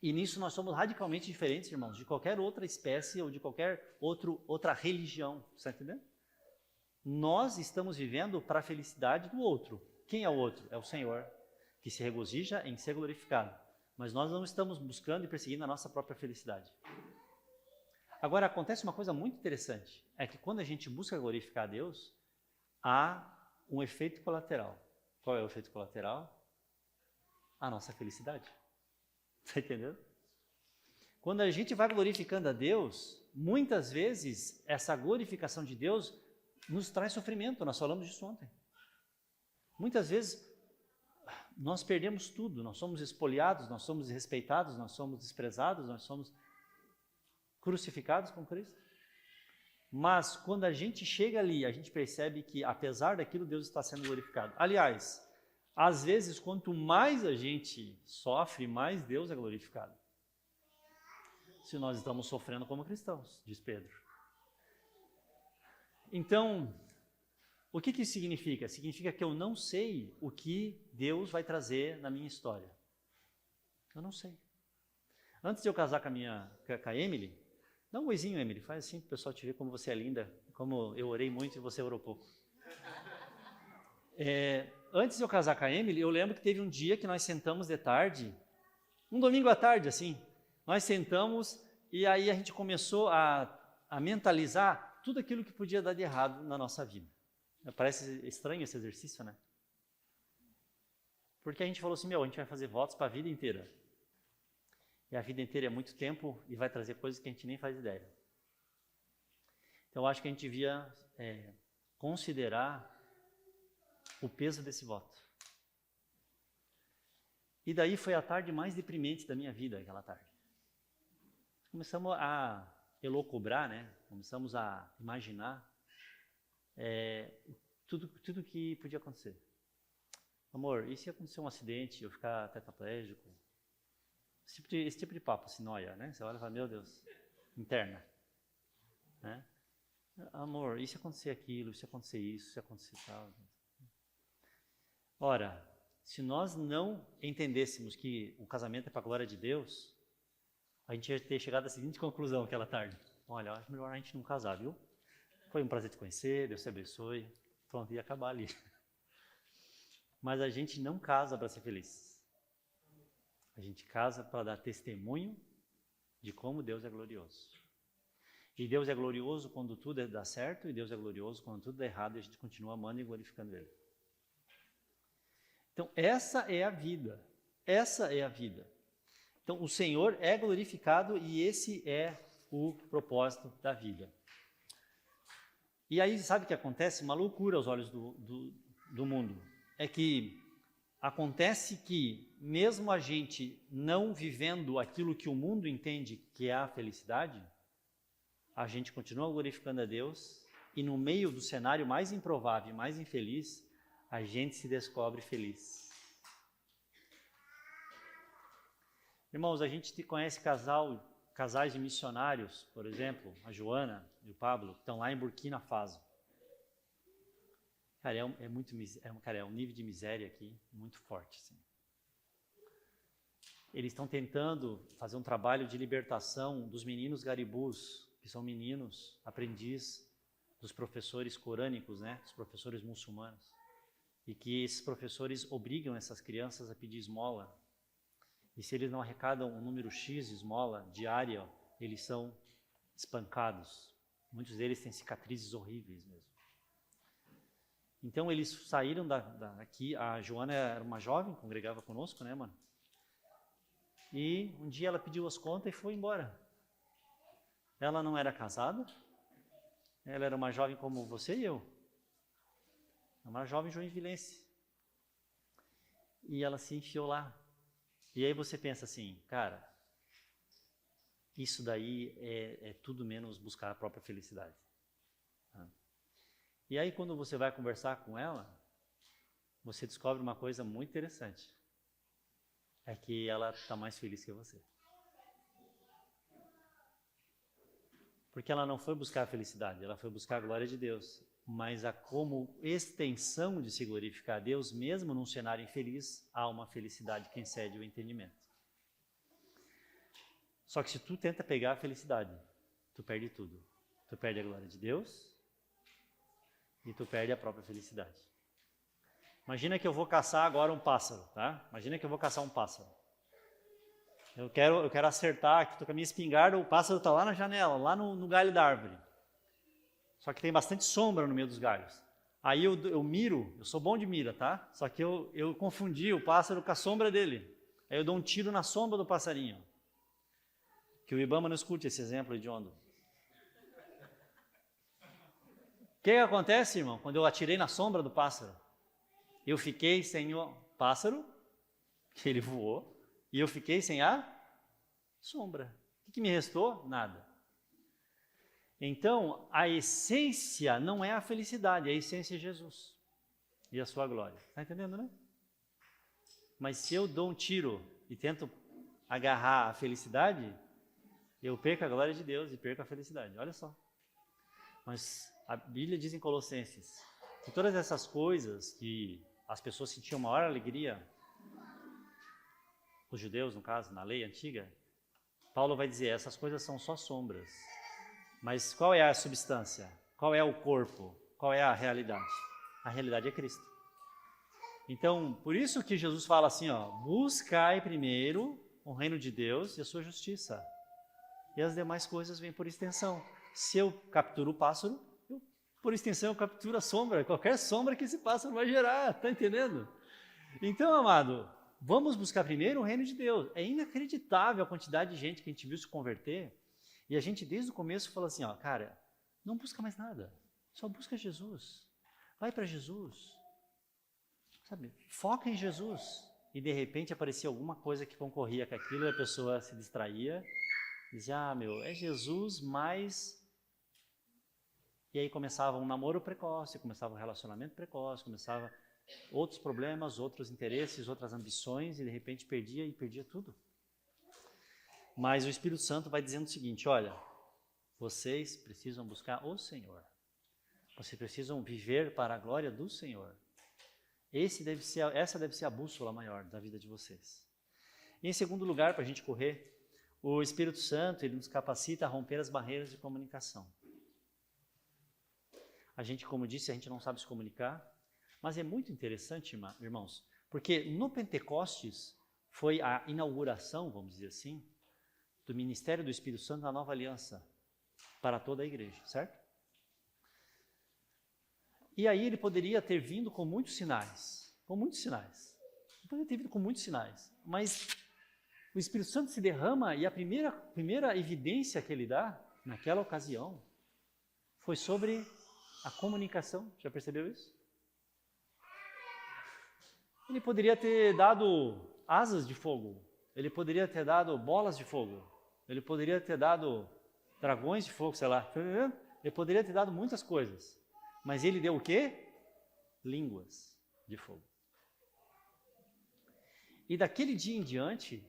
E nisso nós somos radicalmente diferentes, irmãos, de qualquer outra espécie ou de qualquer outra religião. Você está entendendo? Nós estamos vivendo para a felicidade do outro. Quem é o outro? É o Senhor, que se regozija em ser glorificado. Mas nós não estamos buscando e perseguindo a nossa própria felicidade. Agora, acontece uma coisa muito interessante. É que quando a gente busca glorificar a Deus, há um efeito colateral. Qual é o efeito colateral? A nossa felicidade. Está entendendo? Quando a gente vai glorificando a Deus, muitas vezes essa glorificação de Deus nos traz sofrimento. Nós falamos disso ontem. Muitas vezes nós perdemos tudo, nós somos espoliados, nós somos desrespeitados, nós somos desprezados, nós somos crucificados com Cristo. Mas quando a gente chega ali, a gente percebe que apesar daquilo, Deus está sendo glorificado. Aliás, às vezes, quanto mais a gente sofre, mais Deus é glorificado. Se nós estamos sofrendo como cristãos, diz Pedro. Então, o que isso significa? Significa que eu não sei o que Deus vai trazer na minha história. Eu não sei. Antes de eu casar com a Emily, dá um oizinho, Emily, faz assim para o pessoal te ver como você é linda, como eu orei muito e você orou pouco. Antes de eu casar com a Emily, eu lembro que teve um dia que nós sentamos de tarde, um domingo à tarde, assim, nós sentamos e aí a gente começou a mentalizar tudo aquilo que podia dar de errado na nossa vida. Parece estranho esse exercício, né? Porque a gente falou assim, a gente vai fazer votos para a vida inteira. E a vida inteira é muito tempo e vai trazer coisas que a gente nem faz ideia. Então, eu acho que a gente devia considerar o peso desse voto. E daí foi a tarde mais deprimente da minha vida, aquela tarde. Começamos a elocubrar, né? Começamos a imaginar tudo que podia acontecer. Amor, e se acontecer um acidente, eu ficar tetraplégico? Esse tipo de papo, assim, noia, né? Você olha e fala, meu Deus, interna. Né? Amor, e se acontecer aquilo, e se acontecer isso, se acontecer tal? Ora, se nós não entendêssemos que o casamento é para a glória de Deus, a gente ia ter chegado à seguinte conclusão aquela tarde. Olha, acho melhor a gente não casar, viu? Foi um prazer te conhecer, Deus te abençoe. Pronto, ia acabar ali. Mas a gente não casa para ser feliz. A gente casa para dar testemunho de como Deus é glorioso. E Deus é glorioso quando tudo dá certo, e Deus é glorioso quando tudo dá errado, e a gente continua amando e glorificando Ele. Então, essa é a vida. Essa é a vida. Então, o Senhor é glorificado e esse é o propósito da vida. E aí, sabe o que acontece? Uma loucura aos olhos do mundo. É que acontece que, mesmo a gente não vivendo aquilo que o mundo entende que é a felicidade, a gente continua glorificando a Deus e no meio do cenário mais improvável e mais infeliz, a gente se descobre feliz. Irmãos, a gente conhece casais de missionários, por exemplo, a Joana e o Pablo, que estão lá em Burkina Faso. Cara, é um nível de miséria aqui muito forte. Assim. Eles estão tentando fazer um trabalho de libertação dos meninos garibus, que são meninos aprendiz dos professores corânicos, né, dos professores muçulmanos. E que esses professores obrigam essas crianças a pedir esmola. E se eles não arrecadam um número X de esmola diária, eles são espancados, Muitos deles têm cicatrizes horríveis mesmo. Então eles saíram daqui, a Joana era uma jovem, congregava conosco, né, mano? E um dia ela pediu as contas e foi embora. Ela não era casada, ela era uma jovem como você e eu. Uma jovem joinvilense. E ela se enfiou lá. E aí você pensa assim, cara, isso daí é tudo menos buscar a própria felicidade. E aí quando você vai conversar com ela, você descobre uma coisa muito interessante. É que ela está mais feliz que você. Porque ela não foi buscar a felicidade, ela foi buscar a glória de Deus. Mas como extensão de se glorificar a Deus, mesmo num cenário infeliz, há uma felicidade que excede o entendimento. Só que se tu tenta pegar a felicidade, tu perde tudo. Tu perde a glória de Deus e tu perde a própria felicidade. Imagina que eu vou caçar agora um pássaro, tá? Imagina que eu vou caçar um pássaro. Eu quero acertar aqui, tô com a minha espingarda, o pássaro está lá na janela, lá no galho da árvore. Só que tem bastante sombra no meio dos galhos. Aí eu miro, eu sou bom de mira, tá? Só que eu confundi o pássaro com a sombra dele. Aí eu dou um tiro na sombra do passarinho. Que o Ibama não escute esse exemplo hediondo. O que acontece, irmão, quando eu atirei na sombra do pássaro? Eu fiquei sem o pássaro, que ele voou, e eu fiquei sem a sombra. O que me restou? Nada. Então, a essência não é a felicidade, a essência é Jesus e a sua glória. Está entendendo, né? Mas se eu dou um tiro e tento agarrar a felicidade, eu perco a glória de Deus e perco a felicidade. Olha só. Mas a Bíblia diz em Colossenses que todas essas coisas que as pessoas sentiam maior alegria, os judeus, no caso, na lei antiga, Paulo vai dizer, essas coisas são só sombras. Mas qual é a substância? Qual é o corpo? Qual é a realidade? A realidade é Cristo. Então, por isso que Jesus fala assim, ó, buscai primeiro o reino de Deus e a sua justiça. E as demais coisas vêm por extensão. Se eu capturo o pássaro, por extensão eu capturo a sombra, qualquer sombra que esse pássaro vai gerar, tá entendendo? Então, amado, vamos buscar primeiro o reino de Deus. É inacreditável a quantidade de gente que a gente viu se converter. E a gente desde o começo falou assim, ó, cara, não busca mais nada, só busca Jesus. Vai para Jesus. Sabe, foca em Jesus. E de repente aparecia alguma coisa que concorria com aquilo e a pessoa se distraía. Dizia, é Jesus, mas... E aí começava um namoro precoce, começava um relacionamento precoce, começava outros problemas, outros interesses, outras ambições, e de repente perdia tudo. Mas o Espírito Santo vai dizendo o seguinte, olha, vocês precisam buscar o Senhor. Vocês precisam viver para a glória do Senhor. Essa deve ser a bússola maior da vida de vocês. E em segundo lugar, para a gente correr, o Espírito Santo, ele nos capacita a romper as barreiras de comunicação. A gente, como disse, a gente não sabe se comunicar, mas é muito interessante, irmãos, porque no Pentecostes foi a inauguração, vamos dizer assim, do ministério do Espírito Santo na nova aliança para toda a igreja, certo? E aí ele poderia ter vindo com muitos sinais, Ele poderia ter vindo com muitos sinais, mas o Espírito Santo se derrama e a primeira evidência que ele dá, naquela ocasião, foi sobre a comunicação. Já percebeu isso? Ele poderia ter dado asas de fogo, ele poderia ter dado bolas de fogo, ele poderia ter dado dragões de fogo, sei lá. Ele poderia ter dado muitas coisas, mas ele deu o quê? Línguas de fogo. E daquele dia em diante,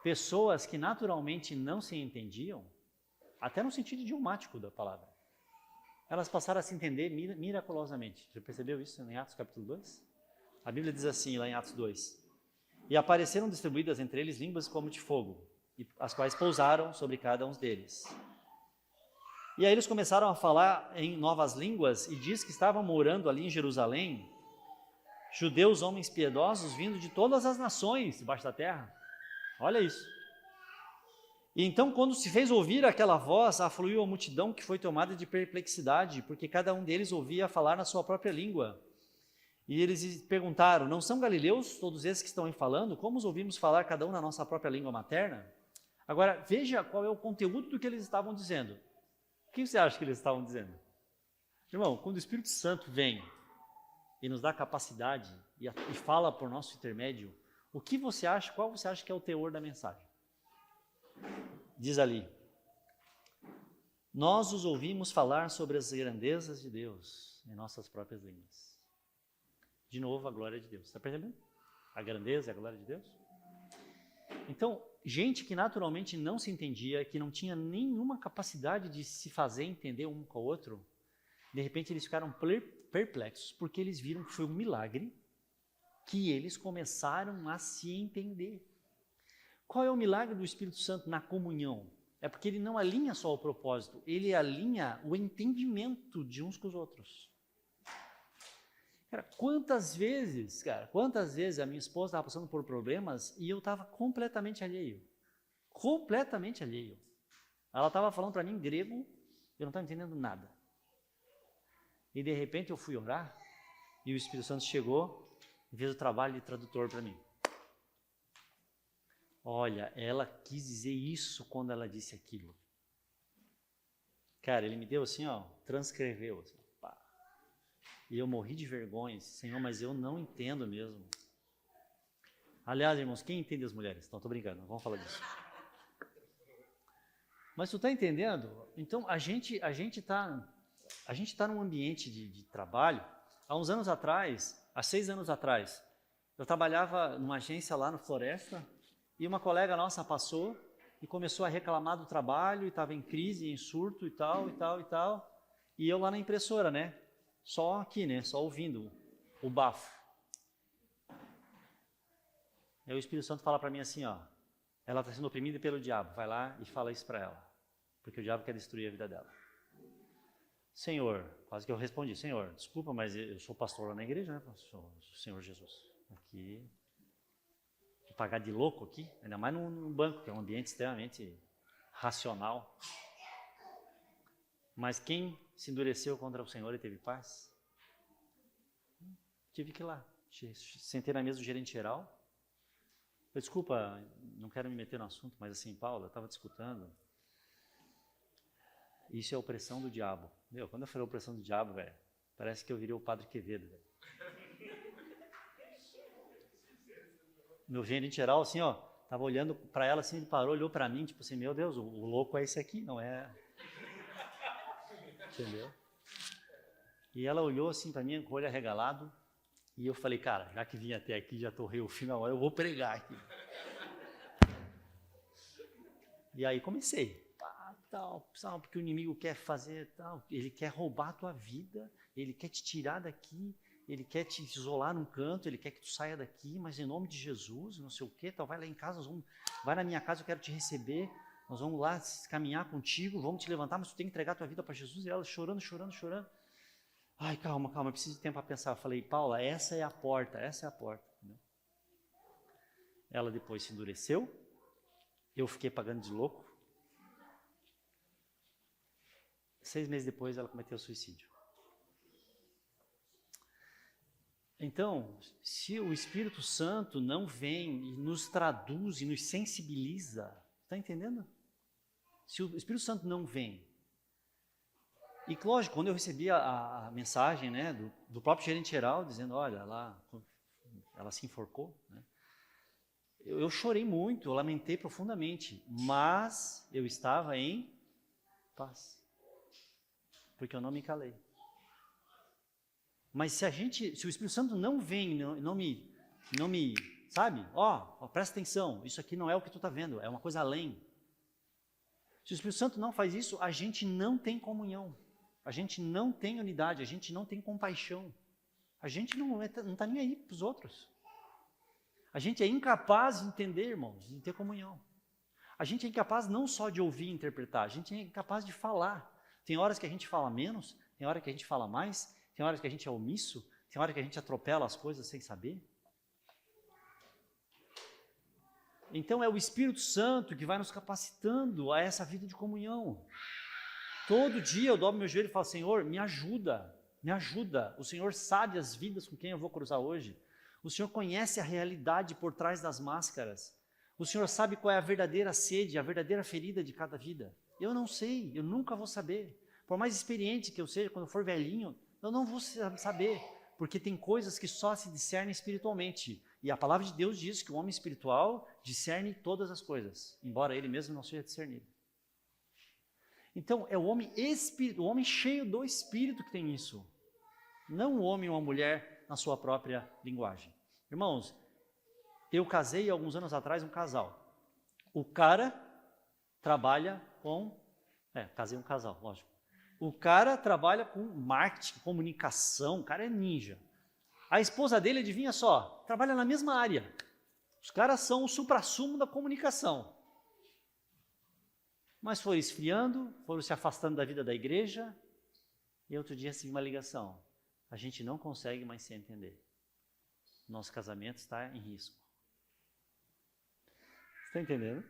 pessoas que naturalmente não se entendiam, até no sentido idiomático da palavra, elas passaram a se entender miraculosamente. Já percebeu isso em Atos capítulo 2? A Bíblia diz assim, lá em Atos 2. E apareceram distribuídas entre eles línguas como de fogo, as quais pousaram sobre cada um deles. E aí eles começaram a falar em novas línguas, e diz que estavam morando ali em Jerusalém, judeus, homens piedosos, vindo de todas as nações debaixo da terra. Olha isso. E então, quando se fez ouvir aquela voz, afluiu a multidão que foi tomada de perplexidade, porque cada um deles ouvia falar na sua própria língua. E eles perguntaram, não são galileus todos esses que estão aí falando? Como os ouvimos falar cada um na nossa própria língua materna? Agora, veja qual é o conteúdo do que eles estavam dizendo. O que você acha que eles estavam dizendo? Irmão, quando o Espírito Santo vem e nos dá capacidade e fala por nosso intermédio, o que você acha, qual você acha que é o teor da mensagem? Diz ali, nós os ouvimos falar sobre as grandezas de Deus em nossas próprias línguas. De novo, a glória de Deus. Está percebendo? A grandeza e a glória de Deus. Então, gente que naturalmente não se entendia, que não tinha nenhuma capacidade de se fazer entender um com o outro, de repente eles ficaram perplexos, porque eles viram que foi um milagre que eles começaram a se entender. Qual é o milagre do Espírito Santo na comunhão? É porque ele não alinha só o propósito, ele alinha o entendimento de uns com os outros. Cara, quantas vezes a minha esposa estava passando por problemas e eu estava completamente alheio. Completamente alheio. Ela estava falando para mim em grego, eu não estava entendendo nada. E de repente eu fui orar e o Espírito Santo chegou e fez o trabalho de tradutor para mim. Olha, ela quis dizer isso quando ela disse aquilo. Cara, ele me deu assim, ó, transcreveu. Assim, pá. E eu morri de vergonha. Senhor, mas eu não entendo mesmo. Aliás, irmãos, quem entende as mulheres? Não, tô brincando, não vamos falar disso. Mas tu tá entendendo? Então, a gente tá num ambiente de trabalho. Há uns anos atrás, há 6 anos atrás, eu trabalhava numa agência lá no Floresta, e uma colega nossa passou e começou a reclamar do trabalho, e estava em crise, em surto e tal. E eu lá na impressora, né? Só aqui, né? Só ouvindo o bafo. Aí o Espírito Santo fala para mim assim, ó, ela está sendo oprimida pelo diabo, vai lá e fala isso para ela, porque o diabo quer destruir a vida dela. Senhor, quase que eu respondi, Senhor, desculpa, mas eu sou pastor lá na igreja, né? Sou Senhor Jesus. Aqui... pagar de louco aqui, ainda mais num banco, que é um ambiente extremamente racional. Mas quem se endureceu contra o Senhor e teve paz? Tive que ir lá. Sentei na mesa do gerente geral. Eu, desculpa, não quero me meter no assunto, mas assim, Paulo, eu estava te escutando. Isso é opressão do diabo. Meu, quando eu falei opressão do diabo, velho, parece que eu virei o Padre Quevedo, velho. Meu gerente geral, assim, ó, tava olhando para ela, assim, ele parou, olhou para mim, tipo assim, meu Deus, o louco é esse aqui, não é? Entendeu? E ela olhou assim para mim, com o olho arregalado, e eu falei, cara, já que vim até aqui, já torrei o fim, agora eu vou pregar aqui. E aí comecei, tal, porque o inimigo quer fazer tal, ele quer roubar a tua vida, ele quer te tirar daqui, ele quer te isolar num canto, ele quer que tu saia daqui, mas em nome de Jesus, não sei o quê, tal, vai lá em casa, vai na minha casa, eu quero te receber, nós vamos lá caminhar contigo, vamos te levantar, mas tu tem que entregar a tua vida para Jesus. E ela chorando. Ai, calma, eu preciso de tempo para pensar. Eu falei, Paula, essa é a porta. Entendeu? Ela depois se endureceu, eu fiquei pagando de louco. 6 meses depois ela cometeu suicídio. Então, se o Espírito Santo não vem e nos traduz e nos sensibiliza, está entendendo? Se o Espírito Santo não vem, e lógico, quando eu recebi a mensagem, né, do próprio gerente geral, dizendo, olha, ela se enforcou, né, eu chorei muito, eu lamentei profundamente, mas eu estava em paz, porque eu não me calei. Mas se o Espírito Santo não vem, não me, sabe? Presta atenção, isso aqui não é o que tu está vendo, é uma coisa além. Se o Espírito Santo não faz isso, a gente não tem comunhão, a gente não tem unidade, a gente não tem compaixão, a gente não está nem aí para os outros. A gente é incapaz de entender, irmãos, de ter comunhão. A gente é incapaz não só de ouvir e interpretar, a gente é incapaz de falar. Tem horas que a gente fala menos, tem horas que a gente fala mais, tem horas que a gente é omisso, tem horas que a gente atropela as coisas sem saber. Então é o Espírito Santo que vai nos capacitando a essa vida de comunhão. Todo dia eu dobro meu joelho e falo, Senhor, me ajuda, me ajuda. O Senhor sabe as vidas com quem eu vou cruzar hoje. O Senhor conhece a realidade por trás das máscaras. O Senhor sabe qual é a verdadeira sede, a verdadeira ferida de cada vida. Eu não sei, eu nunca vou saber. Por mais experiente que eu seja, quando eu for velhinho, eu não vou saber, porque tem coisas que só se discernem espiritualmente. E a palavra de Deus diz que o homem espiritual discerne todas as coisas, embora ele mesmo não seja discernido. Então, é o homem cheio do Espírito que tem isso. Não o homem ou a mulher na sua própria linguagem. Irmãos, eu casei alguns anos atrás um casal. O cara trabalha com... casei um casal, lógico. O cara trabalha com marketing, comunicação, o cara é ninja. A esposa dele, adivinha só, trabalha na mesma área. Os caras são o suprassumo da comunicação. Mas foram esfriando, foram se afastando da vida da igreja, e outro dia recebi uma ligação. A gente não consegue mais se entender. Nosso casamento está em risco. Está entendendo?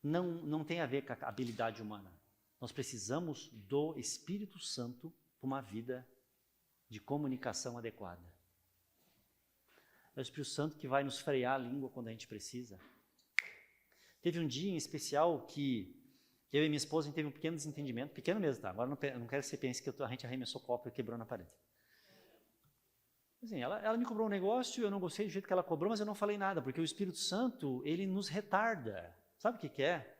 Não tem a ver com a habilidade humana. Nós precisamos do Espírito Santo para uma vida de comunicação adequada. É o Espírito Santo que vai nos frear a língua quando a gente precisa. Teve um dia em especial que eu e minha esposa a gente teve um pequeno desentendimento, pequeno mesmo, tá? Agora eu não quero que você pense que a gente arremessou copo e quebrou na parede. Assim, ela me cobrou um negócio, eu não gostei do jeito que ela cobrou, mas eu não falei nada, porque o Espírito Santo, ele nos retarda. Sabe o que é?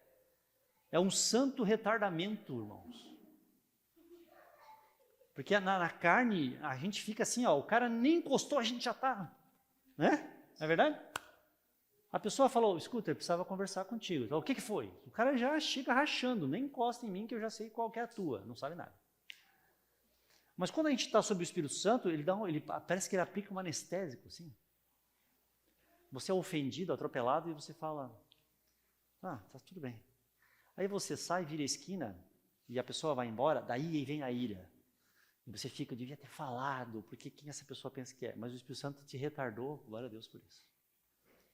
É um santo retardamento, irmãos. Porque na carne, a gente fica assim, ó, o cara nem encostou, a gente já está, né? Não é verdade? A pessoa falou, escuta, eu precisava conversar contigo. Então, o que foi? O cara já chega rachando, nem encosta em mim que eu já sei qual que é a tua, não sabe nada. Mas quando a gente está sob o Espírito Santo, parece que ele aplica um anestésico, assim. Você é ofendido, atropelado, e você fala, tá tudo bem. Aí você sai, vira a esquina, e a pessoa vai embora, daí vem a ira. E você fica, eu devia ter falado, porque quem essa pessoa pensa que é? Mas o Espírito Santo te retardou, glória a Deus por isso.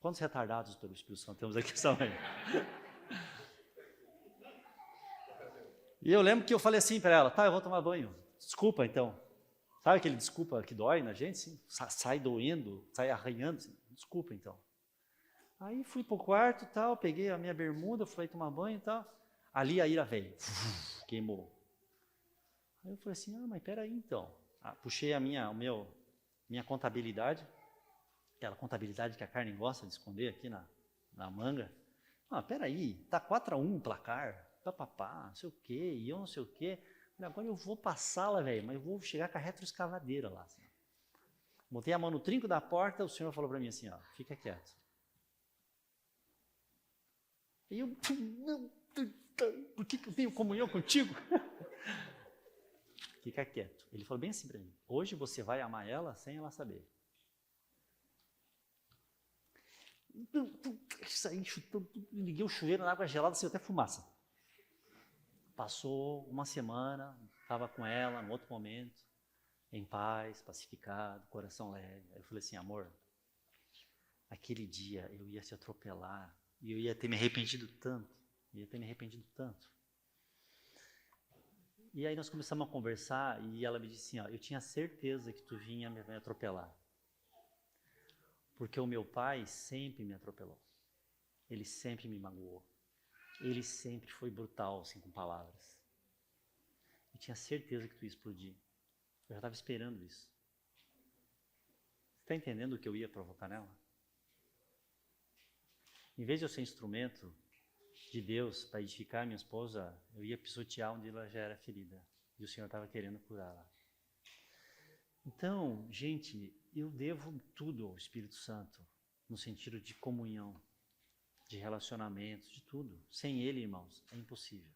Quantos retardados pelo Espírito Santo temos aqui essa manhã? E eu lembro que eu falei assim para ela, eu vou tomar banho. Desculpa, então. Sabe aquele desculpa que dói na gente? Sim? Sai doendo, sai arranhando. Assim, desculpa, então. Aí fui pro quarto e tal, peguei a minha bermuda, fui tomar banho e tal. Ali a ira veio. Queimou. Aí eu falei assim, mas peraí, então. Puxei a minha contabilidade, aquela contabilidade que a Carmen gosta de esconder aqui na manga. Peraí, tá 4-1 o placar, papapá, não sei o quê, e eu não sei o quê. Agora eu vou passá-la, velho, mas eu vou chegar com a retroescavadeira lá. Assim. Botei a mão no trinco da porta, o senhor falou para mim assim, fica quieto. E eu, por que eu tenho comunhão contigo? Fica quieto. Ele falou bem assim para mim, hoje você vai amar ela sem ela saber. Saí chutando, liguei o chuveiro na água gelada, saiu até fumaça. Passou uma semana, estava com ela, num outro momento, em paz, pacificado, coração leve. Aí eu falei assim, amor, aquele dia eu ia te atropelar, e eu ia ter me arrependido tanto, E aí nós começamos a conversar, e ela me disse assim, eu tinha certeza que tu vinha me atropelar. Porque o meu pai sempre me atropelou. Ele sempre me magoou. Ele sempre foi brutal, assim, com palavras. Eu tinha certeza que tu ia explodir. Eu já estava esperando isso. Você está entendendo o que eu ia provocar nela? Em vez de eu ser instrumento de Deus para edificar minha esposa, eu ia pisotear onde ela já era ferida. E o Senhor estava querendo curá-la. Então, gente, eu devo tudo ao Espírito Santo, no sentido de comunhão, de relacionamento, de tudo. Sem Ele, irmãos, é impossível.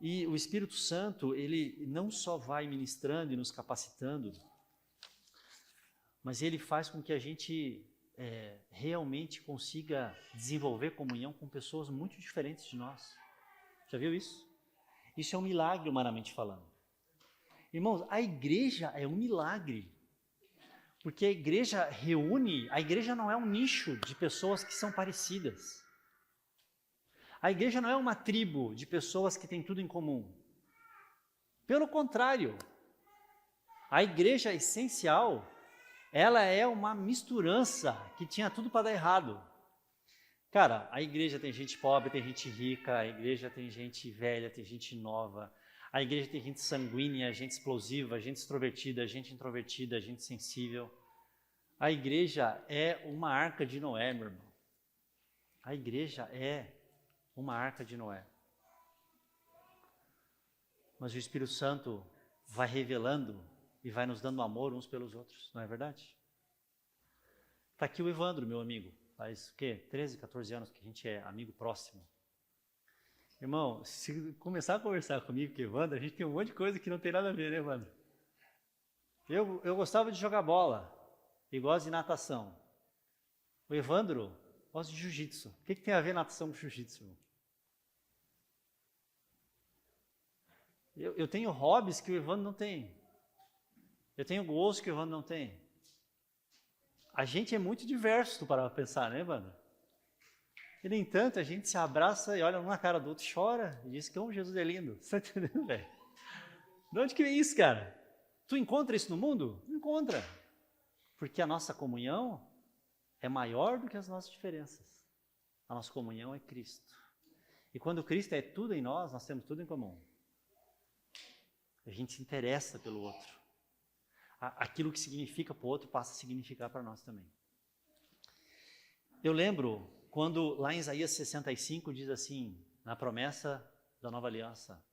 E o Espírito Santo, ele não só vai ministrando e nos capacitando, mas ele faz com que a gente realmente consiga desenvolver comunhão com pessoas muito diferentes de nós. Já viu isso? Isso é um milagre, humanamente falando. Irmãos, a igreja é um milagre. Porque a igreja reúne, a igreja não é um nicho de pessoas que são parecidas. A igreja não é uma tribo de pessoas que têm tudo em comum. Pelo contrário, a igreja essencial, ela é uma misturança que tinha tudo para dar errado. Cara, a igreja tem gente pobre, tem gente rica, a igreja tem gente velha, tem gente nova, a igreja tem gente sanguínea, gente explosiva, gente extrovertida, gente introvertida, gente sensível. A igreja é uma arca de Noé, meu irmão. A igreja é uma arca de Noé. Mas o Espírito Santo vai revelando e vai nos dando amor uns pelos outros, não é verdade? Está aqui o Evandro, meu amigo. Faz o quê? 13, 14 anos que a gente é amigo próximo. Irmão, se começar a conversar comigo com o Evandro, a gente tem um monte de coisa que não tem nada a ver, né, Evandro? Eu gostava de jogar bola e gosto de natação. O Evandro gosta de jiu-jitsu. O que tem a ver natação com jiu-jitsu, irmão? Eu tenho hobbies que o Evandro não tem. Eu tenho gostos que o Evandro não tem. A gente é muito diverso para pensar, né, Evandro? E, no entanto, a gente se abraça e olha um na cara do outro, chora e diz que Jesus é lindo. Você está entendendo, velho? De onde que vem isso, cara? Tu encontra isso no mundo? Não encontra. Porque a nossa comunhão é maior do que as nossas diferenças. A nossa comunhão é Cristo. E quando Cristo é tudo em nós, nós temos tudo em comum. A gente se interessa pelo outro. Aquilo que significa para o outro passa a significar para nós também. Eu lembro quando lá em Isaías 65 diz assim, na promessa da nova aliança,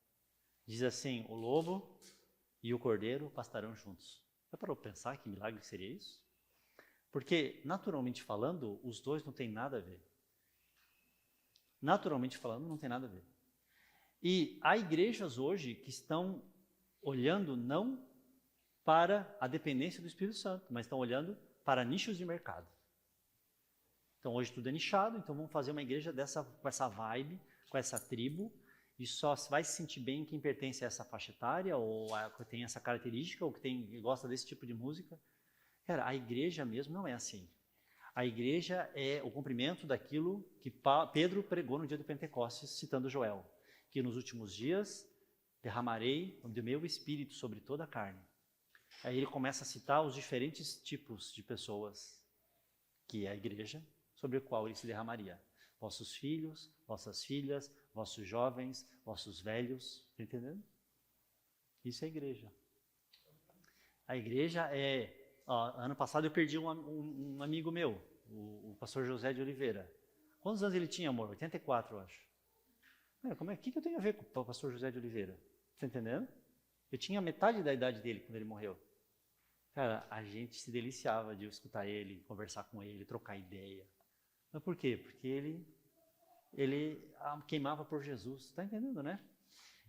diz assim, o lobo e o cordeiro pastarão juntos. Já parou para pensar que milagre seria isso? Porque, naturalmente falando, os dois não têm nada a ver. Naturalmente falando, não tem nada a ver. E há igrejas hoje que estão olhando não para a dependência do Espírito Santo, mas estão olhando para nichos de mercado. Então hoje tudo é nichado, então vamos fazer uma igreja com essa vibe, com essa tribo, e só vai se sentir bem quem pertence a essa faixa etária, ou que tem essa característica, ou que gosta desse tipo de música. Cara, a igreja mesmo não é assim. A igreja é o cumprimento daquilo que Pedro pregou no dia do Pentecostes, citando Joel, que nos últimos dias derramarei do meu espírito sobre toda a carne. Aí ele começa a citar os diferentes tipos de pessoas, que é a igreja, sobre o qual ele se derramaria. Vossos filhos, vossas filhas, vossos jovens, vossos velhos, está entendendo? Isso é a igreja. A igreja é... ano passado eu perdi um amigo meu, o pastor José de Oliveira. Quantos anos ele tinha, amor? 84, eu acho. O que eu tenho a ver com o pastor José de Oliveira? Está entendendo? Eu tinha metade da idade dele quando ele morreu. Cara, a gente se deliciava de escutar ele, conversar com ele, trocar ideia. Mas por quê? Porque ele queimava por Jesus. Está entendendo, né?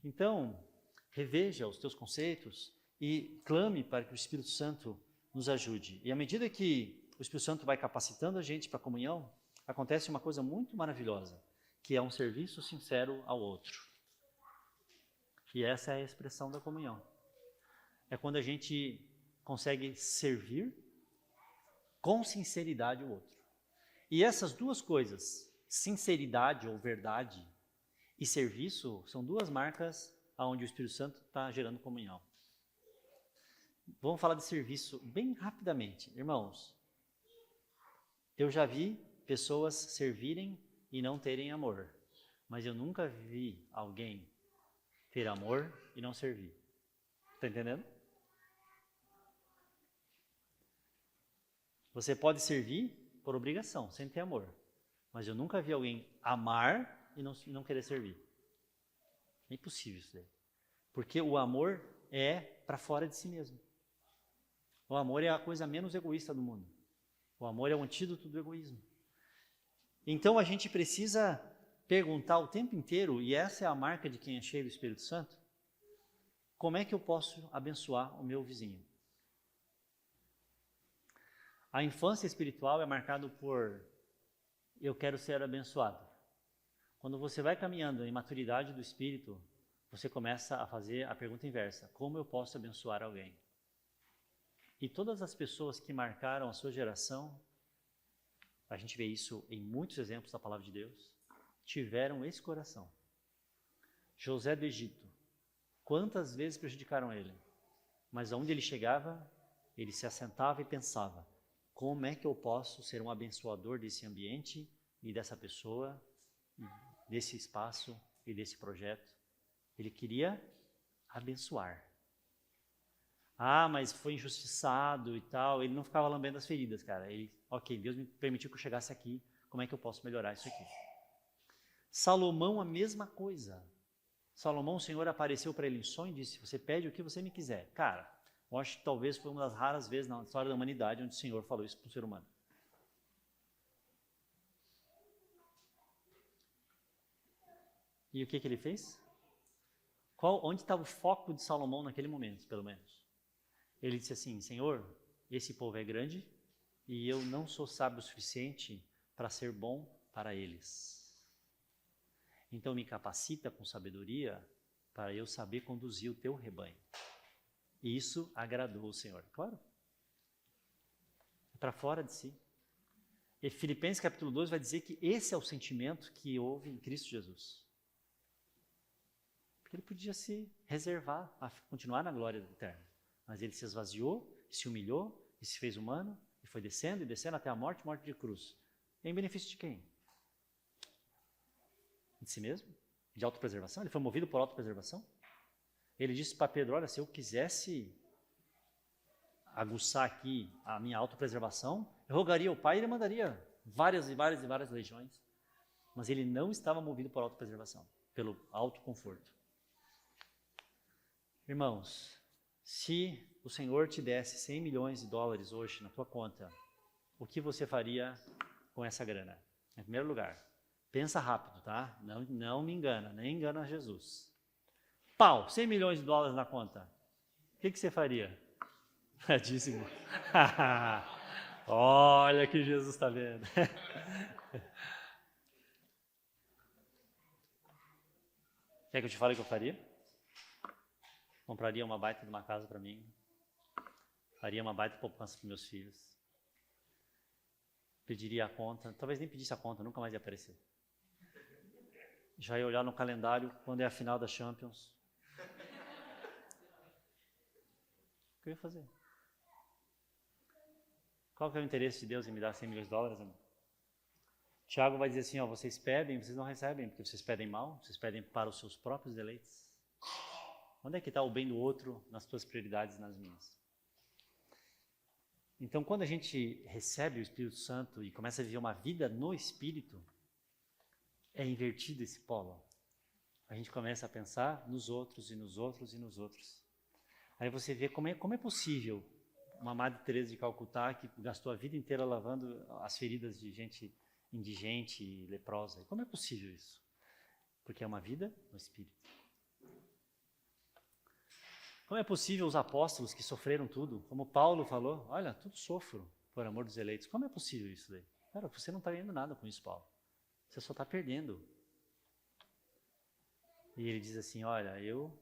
Então, reveja os teus conceitos e clame para que o Espírito Santo nos ajude. E à medida que o Espírito Santo vai capacitando a gente para a comunhão, acontece uma coisa muito maravilhosa, que é um serviço sincero ao outro. E essa é a expressão da comunhão. É quando a gente consegue servir com sinceridade o outro. E essas duas coisas, sinceridade ou verdade e serviço, são duas marcas onde o Espírito Santo está gerando comunhão. Vamos falar de serviço bem rapidamente. Irmãos, eu já vi pessoas servirem e não terem amor, mas eu nunca vi alguém ter amor e não servir. Está entendendo? Você pode servir por obrigação, sem ter amor, mas eu nunca vi alguém amar e não querer servir. É impossível isso daí. Porque o amor é para fora de si mesmo. O amor é a coisa menos egoísta do mundo. O amor é o antídoto do egoísmo. Então a gente precisa perguntar o tempo inteiro, e essa é a marca de quem é cheio do Espírito Santo, como é que eu posso abençoar o meu vizinho? A infância espiritual é marcada por eu quero ser abençoado. Quando você vai caminhando em maturidade do Espírito, você começa a fazer a pergunta inversa: como eu posso abençoar alguém? E todas as pessoas que marcaram a sua geração, a gente vê isso em muitos exemplos da palavra de Deus, tiveram esse coração. José do Egito, quantas vezes prejudicaram ele? Mas aonde ele chegava, ele se assentava e pensava, como é que eu posso ser um abençoador desse ambiente e dessa pessoa, desse espaço e desse projeto? Ele queria abençoar. Ah, mas foi injustiçado e tal. Ele não ficava lambendo as feridas, cara. Ele, ok, Deus me permitiu que eu chegasse aqui. Como é que eu posso melhorar isso aqui? Salomão, a mesma coisa. Salomão, o Senhor apareceu para ele em sonho e disse, você pede o que você me quiser. Cara, eu acho que talvez foi uma das raras vezes na história da humanidade onde o Senhor falou isso para o ser humano. E o que ele fez? Onde estava o foco de Salomão naquele momento, pelo menos? Ele disse assim, Senhor, esse povo é grande e eu não sou sábio o suficiente para ser bom para eles. Então me capacita com sabedoria para eu saber conduzir o teu rebanho. E isso agradou o Senhor, claro. Para fora de si. E Filipenses capítulo 2 vai dizer que esse é o sentimento que houve em Cristo Jesus. Porque ele podia se reservar a continuar na glória eterna. Mas ele se esvaziou, se humilhou, e se fez humano, e foi descendo e descendo até a morte de cruz. Em benefício de quem? De si mesmo? De autopreservação? Ele foi movido por autopreservação? Ele disse para Pedro, olha, se eu quisesse aguçar aqui a minha autopreservação, eu rogaria ao Pai e ele mandaria várias legiões. Mas ele não estava movido por autopreservação, pelo autoconforto. Irmãos, se o Senhor te desse 100 milhões de dólares hoje na tua conta, o que você faria com essa grana? Em primeiro lugar, pensa rápido, tá? Não me engana, nem engana Jesus. Pau, 100 milhões de dólares na conta. O que você faria? Dízimo. Olha que Jesus está vendo. Quer que eu te fale o que eu faria? Compraria uma baita de uma casa para mim. Faria uma baita poupança para meus filhos. Pediria a conta. Talvez nem pedisse a conta, nunca mais ia aparecer. Já ia olhar no calendário quando é a final da Champions. O que eu ia fazer? Qual que é o interesse de Deus em me dar 100 milhões de dólares, irmão? Tiago vai dizer assim, ó, vocês pedem, vocês não recebem, porque vocês pedem mal, vocês pedem para os seus próprios deleites. Onde é que está o bem do outro nas tuas prioridades e nas minhas? Então, quando a gente recebe o Espírito Santo e começa a viver uma vida no Espírito, é invertido esse polo. A gente começa a pensar nos outros e nos outros e nos outros. Aí você vê como é possível uma Madre Teresa de Calcutá que gastou a vida inteira lavando as feridas de gente indigente e leprosa. Como é possível isso? Porque é uma vida no Espírito. Como é possível os apóstolos que sofreram tudo, como Paulo falou, olha, tudo sofro por amor dos eleitos. Como é possível isso daí? Cara, você não está ganhando nada com isso, Paulo. Você só está perdendo. E ele diz assim, olha, eu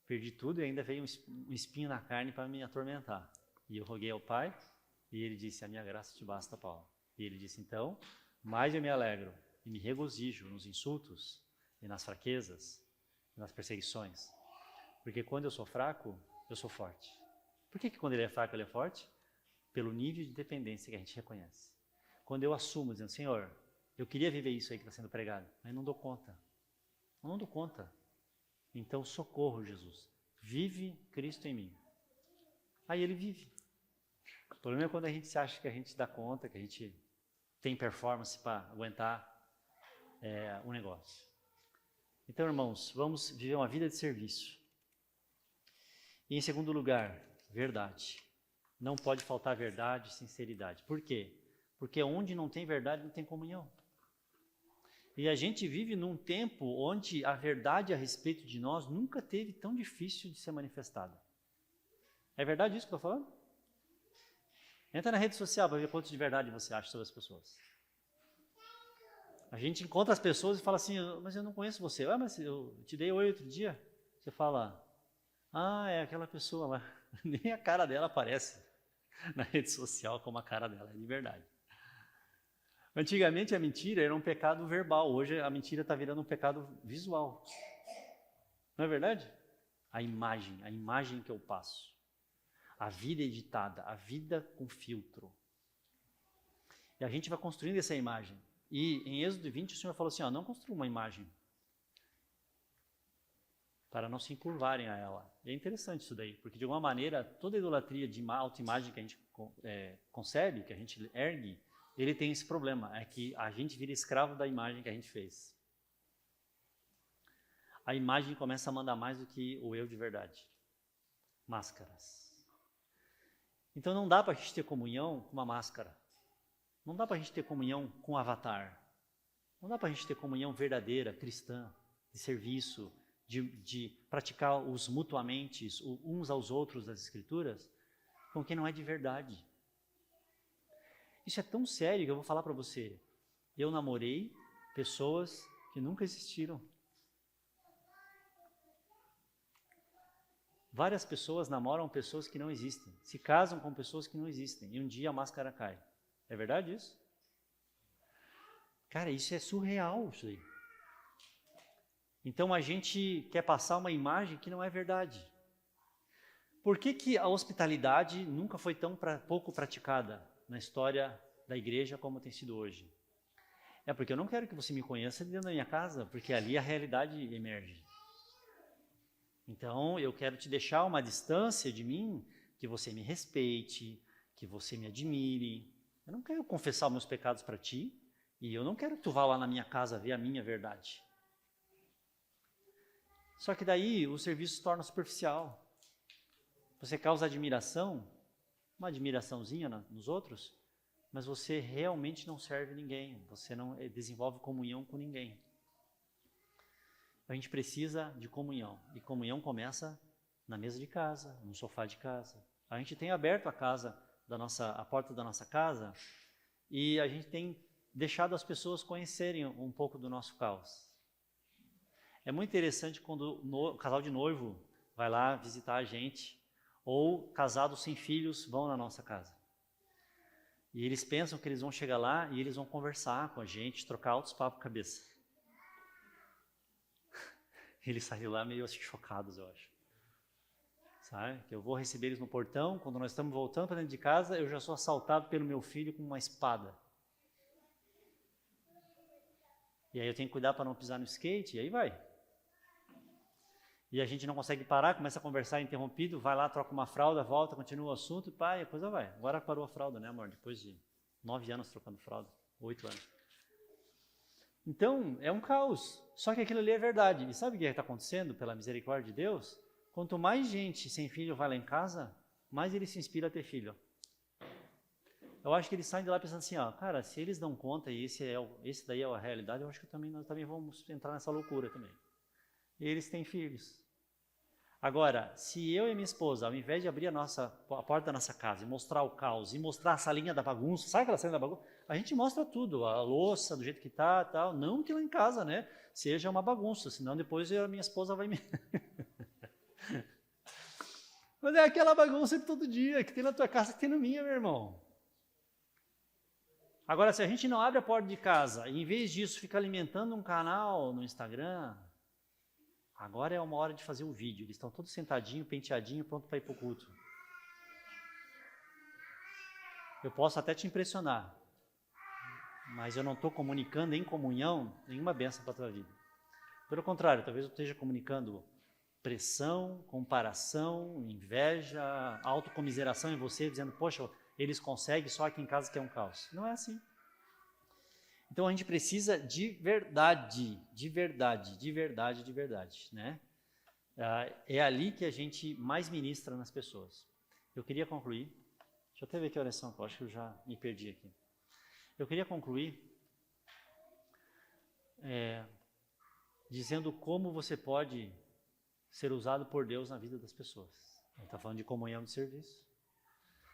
perdi tudo e ainda veio um espinho na carne para me atormentar. E eu roguei ao Pai e ele disse, a minha graça te basta, Paulo. E ele disse, então, mais eu me alegro e me regozijo nos insultos e nas fraquezas e nas perseguições. Porque quando eu sou fraco, eu sou forte. Por que quando ele é fraco, ele é forte? Pelo nível de dependência que a gente reconhece. Quando eu assumo, dizendo, Senhor, eu queria viver isso aí que está sendo pregado, mas não dou conta. Não dou conta. Então, socorro, Jesus. Vive Cristo em mim. Aí ele vive. O problema é quando a gente se acha que a gente dá conta, que a gente tem performance para aguentar um negócio. Então, irmãos, vamos viver uma vida de serviço. E em segundo lugar, verdade. Não pode faltar verdade e sinceridade. Por quê? Porque onde não tem verdade, não tem comunhão. E a gente vive num tempo onde a verdade a respeito de nós nunca teve tão difícil de ser manifestada. É verdade isso que eu estou falando? Entra na rede social para ver quanto de verdade você acha sobre as pessoas. A gente encontra as pessoas e fala assim, mas eu não conheço você. Ah, mas eu te dei oi outro dia. Você fala, ah, é aquela pessoa lá. Nem a cara dela aparece. na rede social como a cara dela, é de verdade. Antigamente a mentira era um pecado verbal, hoje a mentira está virando um pecado visual. Não é verdade? A imagem que eu passo. A vida editada, a vida com filtro. E a gente vai construindo essa imagem. E em Êxodo 20 o Senhor falou assim, não construa uma imagem para não se encurvarem a ela. E é interessante isso daí, porque de alguma maneira toda idolatria de autoimagem que a gente concebe, que a gente ergue, ele tem esse problema, é que a gente vira escravo da imagem que a gente fez. A imagem começa a mandar mais do que o eu de verdade. Máscaras. Então não dá para a gente ter comunhão com uma máscara. Não dá para a gente ter comunhão com um avatar. Não dá para a gente ter comunhão verdadeira, cristã, de serviço, de praticar os mutuamente, uns aos outros das Escrituras, com quem não é de verdade. Isso é tão sério que eu vou falar para você. Eu namorei pessoas que nunca existiram. Várias pessoas namoram pessoas que não existem, se casam com pessoas que não existem, e um dia a máscara cai. É verdade isso? Cara, isso é surreal, isso aí. Então a gente quer passar uma imagem que não é verdade. Por que a hospitalidade nunca foi tão pouco praticada na história da igreja como tem sido hoje? É porque eu não quero que você me conheça dentro da minha casa, porque ali a realidade emerge. Então eu quero te deixar uma distância de mim, que você me respeite, que você me admire. Eu não quero confessar os meus pecados para ti, e eu não quero que tu vá lá na minha casa ver a minha verdade. Só que daí o serviço se torna superficial. Você causa admiração, uma admiraçãozinha nos outros, mas você realmente não serve ninguém, você não desenvolve comunhão com ninguém. A gente precisa de comunhão, e comunhão começa na mesa de casa, no sofá de casa. A gente tem aberto a porta da nossa casa, e a gente tem deixado as pessoas conhecerem um pouco do nosso caos. É muito interessante quando o casal de noivo vai lá visitar a gente, ou casados sem filhos vão na nossa casa. E eles pensam que eles vão chegar lá e eles vão conversar com a gente, trocar altos papos cabeça. Eles saíram lá meio assim, chocados, eu acho. Sabe? Que eu vou receber eles no portão, quando nós estamos voltando para dentro de casa, eu já sou assaltado pelo meu filho com uma espada. E aí eu tenho que cuidar para não pisar no skate, e aí vai. E a gente não consegue parar, começa a conversar interrompido, vai lá, troca uma fralda, volta, continua o assunto, e pá, e a coisa vai. Agora parou a fralda, né, amor? Depois de 9 anos trocando fralda, 8 anos. Então, é um caos. Só que aquilo ali é verdade. E sabe o que está acontecendo, pela misericórdia de Deus? Quanto mais gente sem filho vai lá em casa, mais ele se inspira a ter filho. Eu acho que eles saem de lá pensando assim, cara, se eles dão conta e esse daí é a realidade, eu acho que nós também vamos entrar nessa loucura também. E eles têm filhos. Agora, se eu e minha esposa, ao invés de abrir a porta da nossa casa e mostrar o caos, e mostrar a salinha da bagunça, sabe aquela salinha da bagunça? A gente mostra tudo, a louça do jeito que tá, tal. Não que lá em casa, né, seja uma bagunça, senão depois a minha esposa vai me... Mas é aquela bagunça de todo dia, que tem na tua casa, que tem na minha, meu irmão. Agora, se a gente não abre a porta de casa, e em vez disso fica alimentando um canal no Instagram, agora é uma hora de fazer um vídeo. Eles estão todos sentadinhos, penteadinhos, pronto para ir para o culto. Eu posso até te impressionar, mas eu não estou comunicando em comunhão nenhuma bênção para a tua vida. Pelo contrário, talvez eu esteja comunicando pressão, comparação, inveja, autocomiseração em você, dizendo, poxa, eles conseguem, só aqui em casa que é um caos. Não é assim. Então a gente precisa de verdade, né? É ali que a gente mais ministra nas pessoas. Eu queria concluir, deixa eu até ver que oração, eu acho que eu já me perdi aqui. Eu queria concluir dizendo como você pode ser usado por Deus na vida das pessoas. A gente está falando de comunhão de serviço.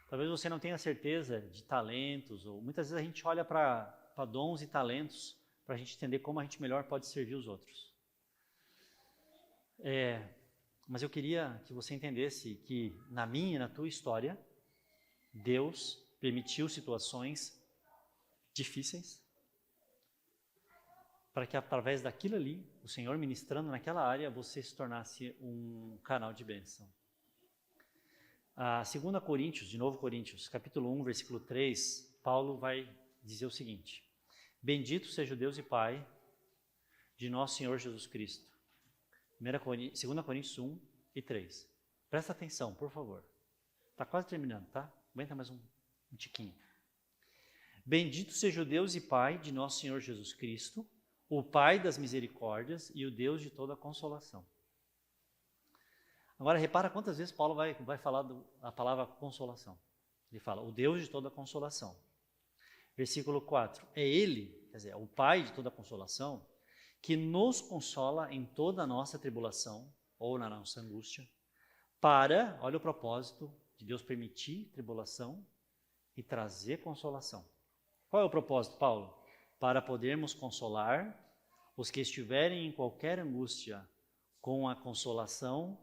Talvez você não tenha certeza de talentos, ou muitas vezes a gente olha para dons e talentos para a gente entender como a gente melhor pode servir os outros. Mas eu queria que você entendesse que na minha e na tua história, Deus permitiu situações difíceis para que através daquilo ali, o Senhor ministrando naquela área, você se tornasse um canal de bênção. A 2 Coríntios, de novo Coríntios, capítulo 1, versículo 3, Paulo vai dizer o seguinte: Bendito seja o Deus e Pai de nosso Senhor Jesus Cristo. 2 Coríntios 1 e 3. Presta atenção, por favor. Está quase terminando, tá? Aguenta mais um tiquinho. Bendito seja o Deus e Pai de nosso Senhor Jesus Cristo, o Pai das misericórdias e o Deus de toda consolação. Agora, repara quantas vezes Paulo vai falar a palavra consolação. Ele fala, o Deus de toda consolação. Versículo 4. É Ele, quer dizer, o Pai de toda consolação, que nos consola em toda a nossa tribulação, ou na nossa angústia, para, olha o propósito de Deus permitir tribulação e trazer consolação. Qual é o propósito, Paulo? Para podermos consolar os que estiverem em qualquer angústia com a consolação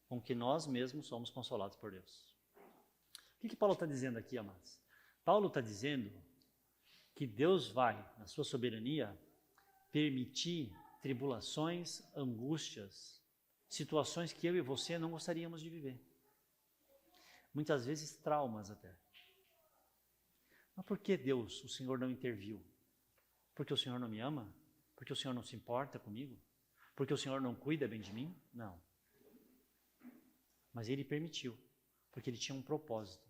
com que nós mesmos somos consolados por Deus. O que Paulo está dizendo aqui, amados? Paulo está dizendo que Deus vai, na sua soberania, permitir tribulações, angústias, situações que eu e você não gostaríamos de viver. Muitas vezes traumas até. Mas por que Deus, o Senhor, não interviu? Porque o Senhor não me ama? Porque o Senhor não se importa comigo? Porque o Senhor não cuida bem de mim? Não. Mas Ele permitiu, porque Ele tinha um propósito,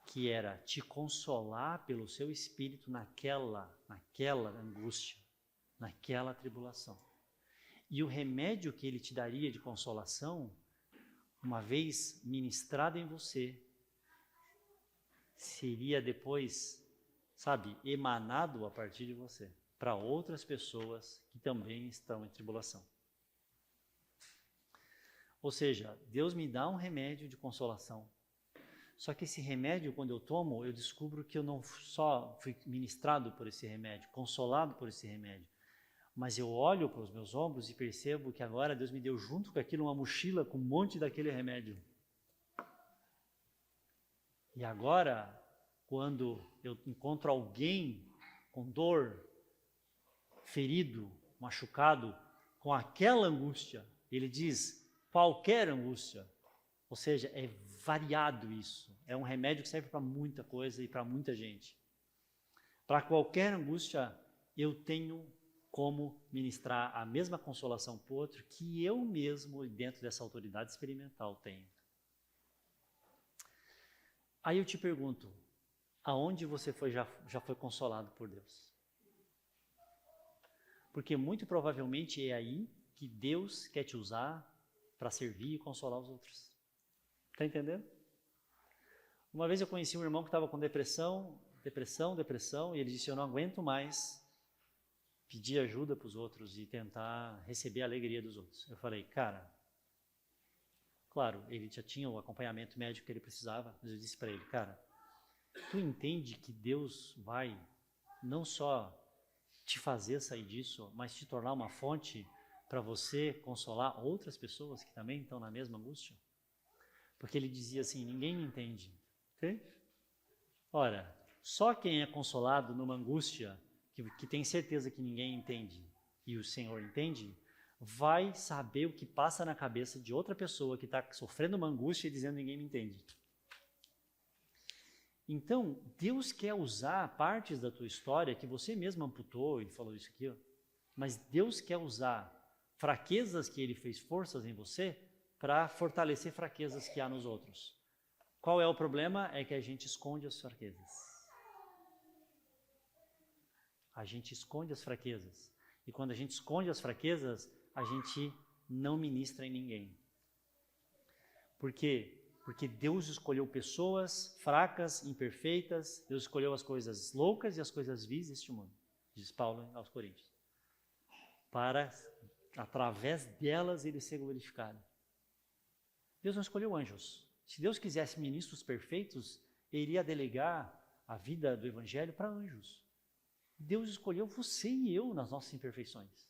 que era te consolar pelo seu espírito naquela angústia, naquela tribulação. E o remédio que Ele te daria de consolação, uma vez ministrado em você, seria depois, emanado a partir de você, para outras pessoas que também estão em tribulação. Ou seja, Deus me dá um remédio de consolação. Só que esse remédio, quando eu tomo, eu descubro que eu não só fui ministrado por esse remédio, consolado por esse remédio, mas eu olho para os meus ombros e percebo que agora Deus me deu junto com aquilo uma mochila com um monte daquele remédio. E agora, quando eu encontro alguém com dor, ferido, machucado, com aquela angústia, ele diz, qualquer angústia, ou seja, é variado isso, é um remédio que serve para muita coisa e para muita gente. Para qualquer angústia, eu tenho como ministrar a mesma consolação para o outro que eu mesmo, dentro dessa autoridade experimental, tenho. Aí eu te pergunto, aonde você já foi consolado por Deus? Porque muito provavelmente é aí que Deus quer te usar para servir e consolar os outros. Está entendendo? Uma vez eu conheci um irmão que estava com depressão, e ele disse, eu não aguento mais pedir ajuda para os outros e tentar receber a alegria dos outros. Eu falei, cara, claro, ele já tinha o acompanhamento médico que ele precisava, mas eu disse para ele, cara, tu entende que Deus vai não só te fazer sair disso, mas te tornar uma fonte para você consolar outras pessoas que também estão na mesma angústia? Porque ele dizia assim, ninguém me entende. Okay? Ora, só quem é consolado numa angústia que tem certeza que ninguém entende e o Senhor entende, vai saber o que passa na cabeça de outra pessoa que está sofrendo uma angústia e dizendo ninguém me entende. Então, Deus quer usar partes da tua história que você mesmo amputou, ele falou isso aqui, mas Deus quer usar fraquezas que Ele fez forças em você para fortalecer fraquezas que há nos outros. Qual é o problema? É que a gente esconde as fraquezas. A gente esconde as fraquezas. E quando a gente esconde as fraquezas, a gente não ministra em ninguém. Por quê? Porque Deus escolheu pessoas fracas, imperfeitas, Deus escolheu as coisas loucas e as coisas vis deste mundo, diz Paulo aos Coríntios, para, através delas, Ele ser glorificado. Deus não escolheu anjos. Se Deus quisesse ministros perfeitos, Ele iria delegar a vida do Evangelho para anjos. Deus escolheu você e eu nas nossas imperfeições.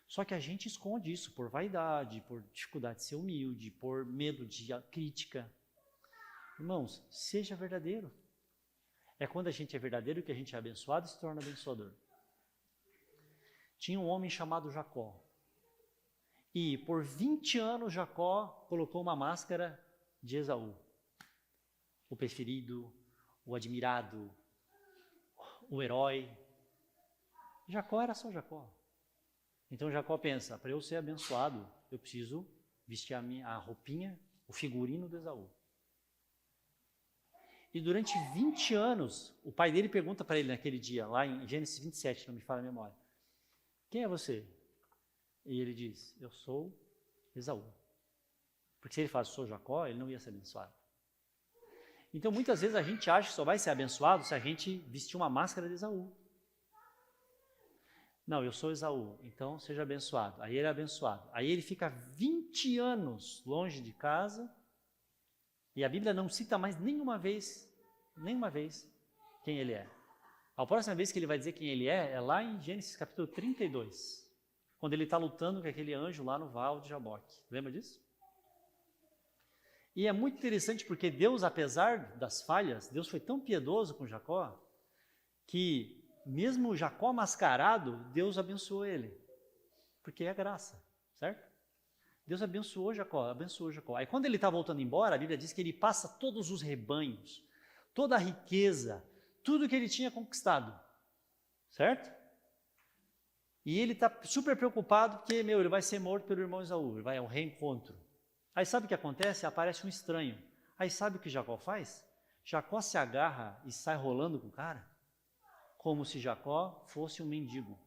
Só que a gente esconde isso por vaidade, por dificuldade de ser humilde, por medo de crítica. Irmãos, seja verdadeiro. É quando a gente é verdadeiro que a gente é abençoado e se torna abençoador. Tinha um homem chamado Jacó. E por 20 anos Jacó colocou uma máscara de Esaú. O preferido, o admirado, o herói. Jacó era só Jacó. Então Jacó pensa, para eu ser abençoado, eu preciso vestir a roupinha, o figurino do Esaú. E durante 20 anos, o pai dele pergunta para ele naquele dia, lá em Gênesis 27, não me falha a memória. Quem é você? E ele diz, eu sou Esaú. Porque se ele fala, sou Jacó, ele não ia ser abençoado. Então muitas vezes a gente acha que só vai ser abençoado se a gente vestir uma máscara de Esaú. Não, eu sou Esaú, então seja abençoado. Aí ele é abençoado. Aí ele fica 20 anos longe de casa e a Bíblia não cita mais nenhuma vez, quem ele é. A próxima vez que ele vai dizer quem ele é lá em Gênesis capítulo 32, quando ele está lutando com aquele anjo lá no Val de Jaboque. Lembra disso? E é muito interessante porque Deus, apesar das falhas, Deus foi tão piedoso com Jacó, que mesmo Jacó mascarado, Deus abençoou ele. Porque é graça, certo? Deus abençoou Jacó. Aí quando ele está voltando embora, a Bíblia diz que ele passa todos os rebanhos, toda a riqueza, tudo que ele tinha conquistado, certo? E ele está super preocupado porque, ele vai ser morto pelo irmão Esaú, ele vai ao reencontro. Aí sabe o que acontece? Aparece um estranho. Aí sabe o que Jacó faz? Jacó se agarra e sai rolando com o cara, como se Jacó fosse um mendigo.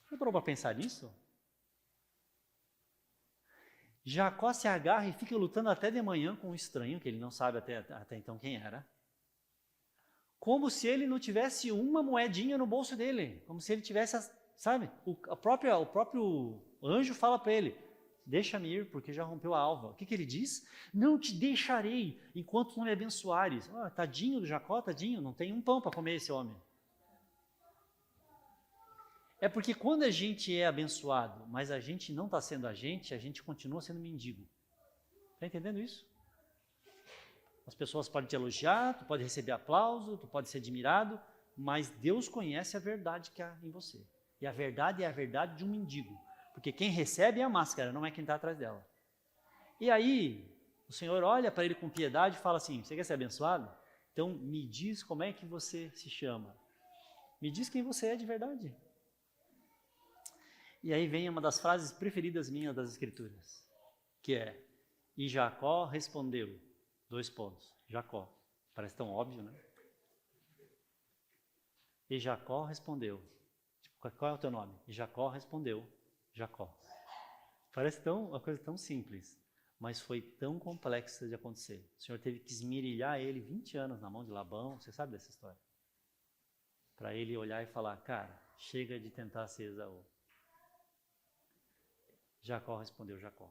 Você parou para pensar nisso? Jacó se agarra e fica lutando até de manhã com um estranho, que ele não sabe até então quem era, como se ele não tivesse uma moedinha no bolso dele, como se ele tivesse, sabe? O próprio anjo fala para ele, deixa-me ir, porque já rompeu a alva. O que ele diz? Não te deixarei, enquanto não me abençoares. Tadinho do Jacó, tadinho, não tem um pão para comer esse homem. É porque quando a gente é abençoado, mas a gente não está sendo a gente continua sendo mendigo. Está entendendo isso? As pessoas podem te elogiar, tu pode receber aplauso, tu pode ser admirado, mas Deus conhece a verdade que há em você. E a verdade é a verdade de um mendigo. Porque quem recebe é a máscara, não é quem está atrás dela. E aí, o Senhor olha para ele com piedade e fala assim, você quer ser abençoado? Então me diz como é que você se chama. Me diz quem você é de verdade. E aí vem uma das frases preferidas minhas das Escrituras, que é, e Jacó respondeu, : Jacó, parece tão óbvio, né? E Jacó respondeu, qual é o teu nome? E Jacó respondeu, Jacó. Parece uma coisa tão simples, mas foi tão complexa de acontecer. O Senhor teve que esmerilhar ele 20 anos na mão de Labão, você sabe dessa história? Para ele olhar e falar, cara, chega de tentar ser Esaú. Jacó respondeu, Jacó.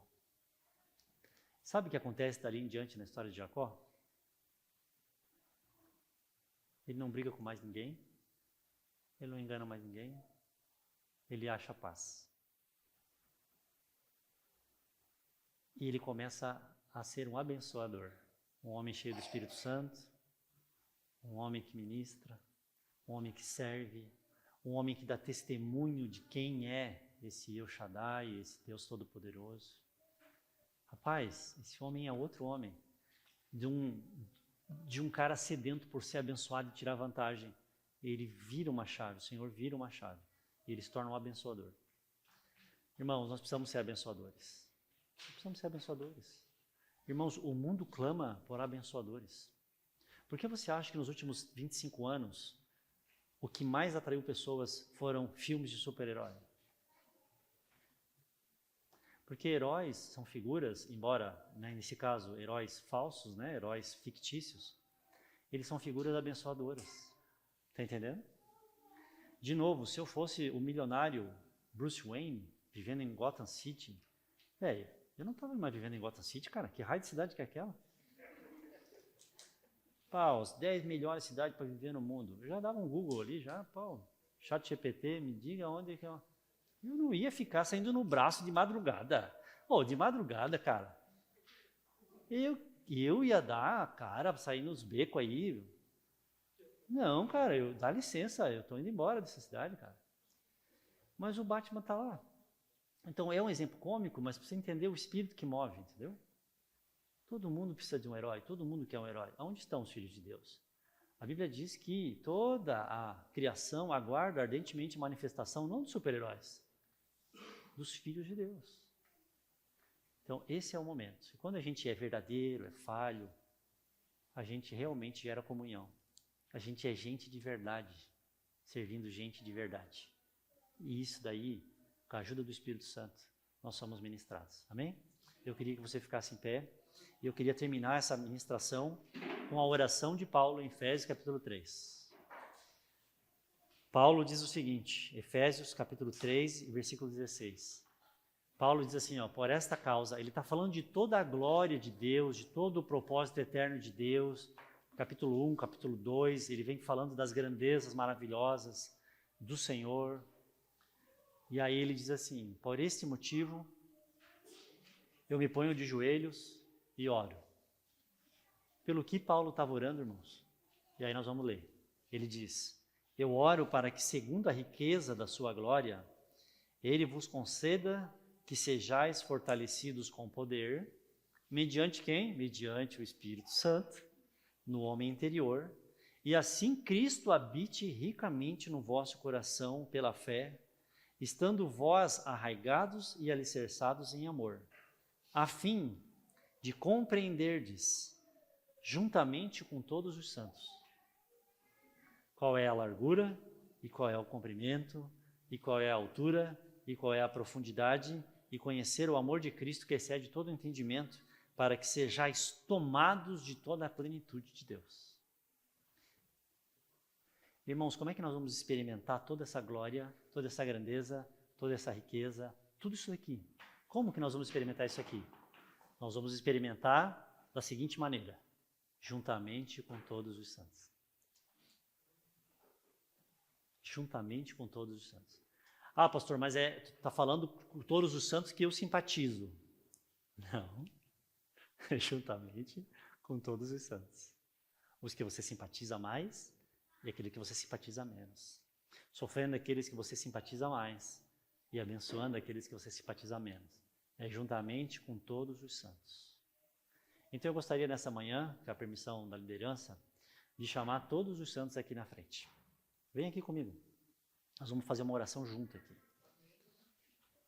Sabe o que acontece dali em diante na história de Jacó? Ele não briga com mais ninguém, ele não engana mais ninguém, ele acha paz. E ele começa a ser um abençoador, um homem cheio do Espírito Santo, um homem que ministra, um homem que serve, um homem que dá testemunho de quem é esse El Shaddai, esse Deus Todo-Poderoso. Rapaz, esse homem é outro homem, de um cara sedento por ser abençoado e tirar vantagem. Ele vira uma chave, o Senhor vira uma chave, e ele se torna um abençoador. Irmãos, nós precisamos ser abençoadores. Precisamos ser abençoadores. Irmãos, o mundo clama por abençoadores. Por que você acha que nos últimos 25 anos, o que mais atraiu pessoas foram filmes de super-herói? Porque heróis são figuras, embora, nesse caso, heróis falsos, heróis fictícios, eles são figuras abençoadoras. Está entendendo? De novo, se eu fosse o milionário Bruce Wayne, vivendo em Gotham City, eu não estava mais vivendo em Gotham City, cara, que raio de cidade que é aquela? Os 10 melhores cidades para viver no mundo. Eu já dava um Google ali, chat GPT, me diga onde que é. Eu não ia ficar saindo no braço de madrugada. De madrugada, cara. eu ia dar, cara, sair nos becos aí. Não, cara, dá licença, eu tô indo embora dessa cidade, cara. Mas o Batman tá lá. Então é um exemplo cômico, mas para você entender o espírito que move, entendeu? Todo mundo precisa de um herói, todo mundo quer um herói. Onde estão os filhos de Deus? A Bíblia diz que toda a criação aguarda ardentemente a manifestação não dos super-heróis, dos filhos de Deus. Então esse é o momento. E quando a gente é verdadeiro, é falho, a gente realmente gera comunhão. A gente é gente de verdade, servindo gente de verdade. E isso daí, com a ajuda do Espírito Santo, nós somos ministrados. Amém? Eu queria que você ficasse em pé. E eu queria terminar essa ministração com a oração de Paulo em Efésios capítulo 3. Paulo diz o seguinte, Efésios capítulo 3, versículo 16. Paulo diz assim, por esta causa, ele está falando de toda a glória de Deus, de todo o propósito eterno de Deus. Capítulo 1, capítulo 2, ele vem falando das grandezas maravilhosas do Senhor. E aí ele diz assim, por este motivo, eu me ponho de joelhos e oro. Pelo que Paulo estava orando, irmãos? E aí nós vamos ler. Ele diz, eu oro para que, segundo a riqueza da sua glória, ele vos conceda que sejais fortalecidos com poder, mediante quem? Mediante o Espírito Santo, no homem interior, e assim Cristo habite ricamente no vosso coração pela fé, estando vós arraigados e alicerçados em amor, a fim de compreenderdes, juntamente com todos os santos, qual é a largura, e qual é o comprimento, e qual é a altura, e qual é a profundidade, e conhecer o amor de Cristo que excede todo entendimento, para que sejais tomados de toda a plenitude de Deus. Irmãos, como é que nós vamos experimentar toda essa glória, toda essa grandeza, toda essa riqueza, tudo isso aqui? Como que nós vamos experimentar isso aqui? Nós vamos experimentar da seguinte maneira, juntamente com todos os santos. Juntamente com todos os santos. Ah, pastor, mas está falando com todos os santos que eu simpatizo. Não, juntamente com todos os santos. Os que você simpatiza mais e aquele que você simpatiza menos. Sofrendo aqueles que você simpatiza mais e abençoando aqueles que você simpatiza menos. É juntamente com todos os santos. Então eu gostaria nessa manhã, com a permissão da liderança, de chamar todos os santos aqui na frente. Vem aqui comigo. Nós vamos fazer uma oração junto aqui.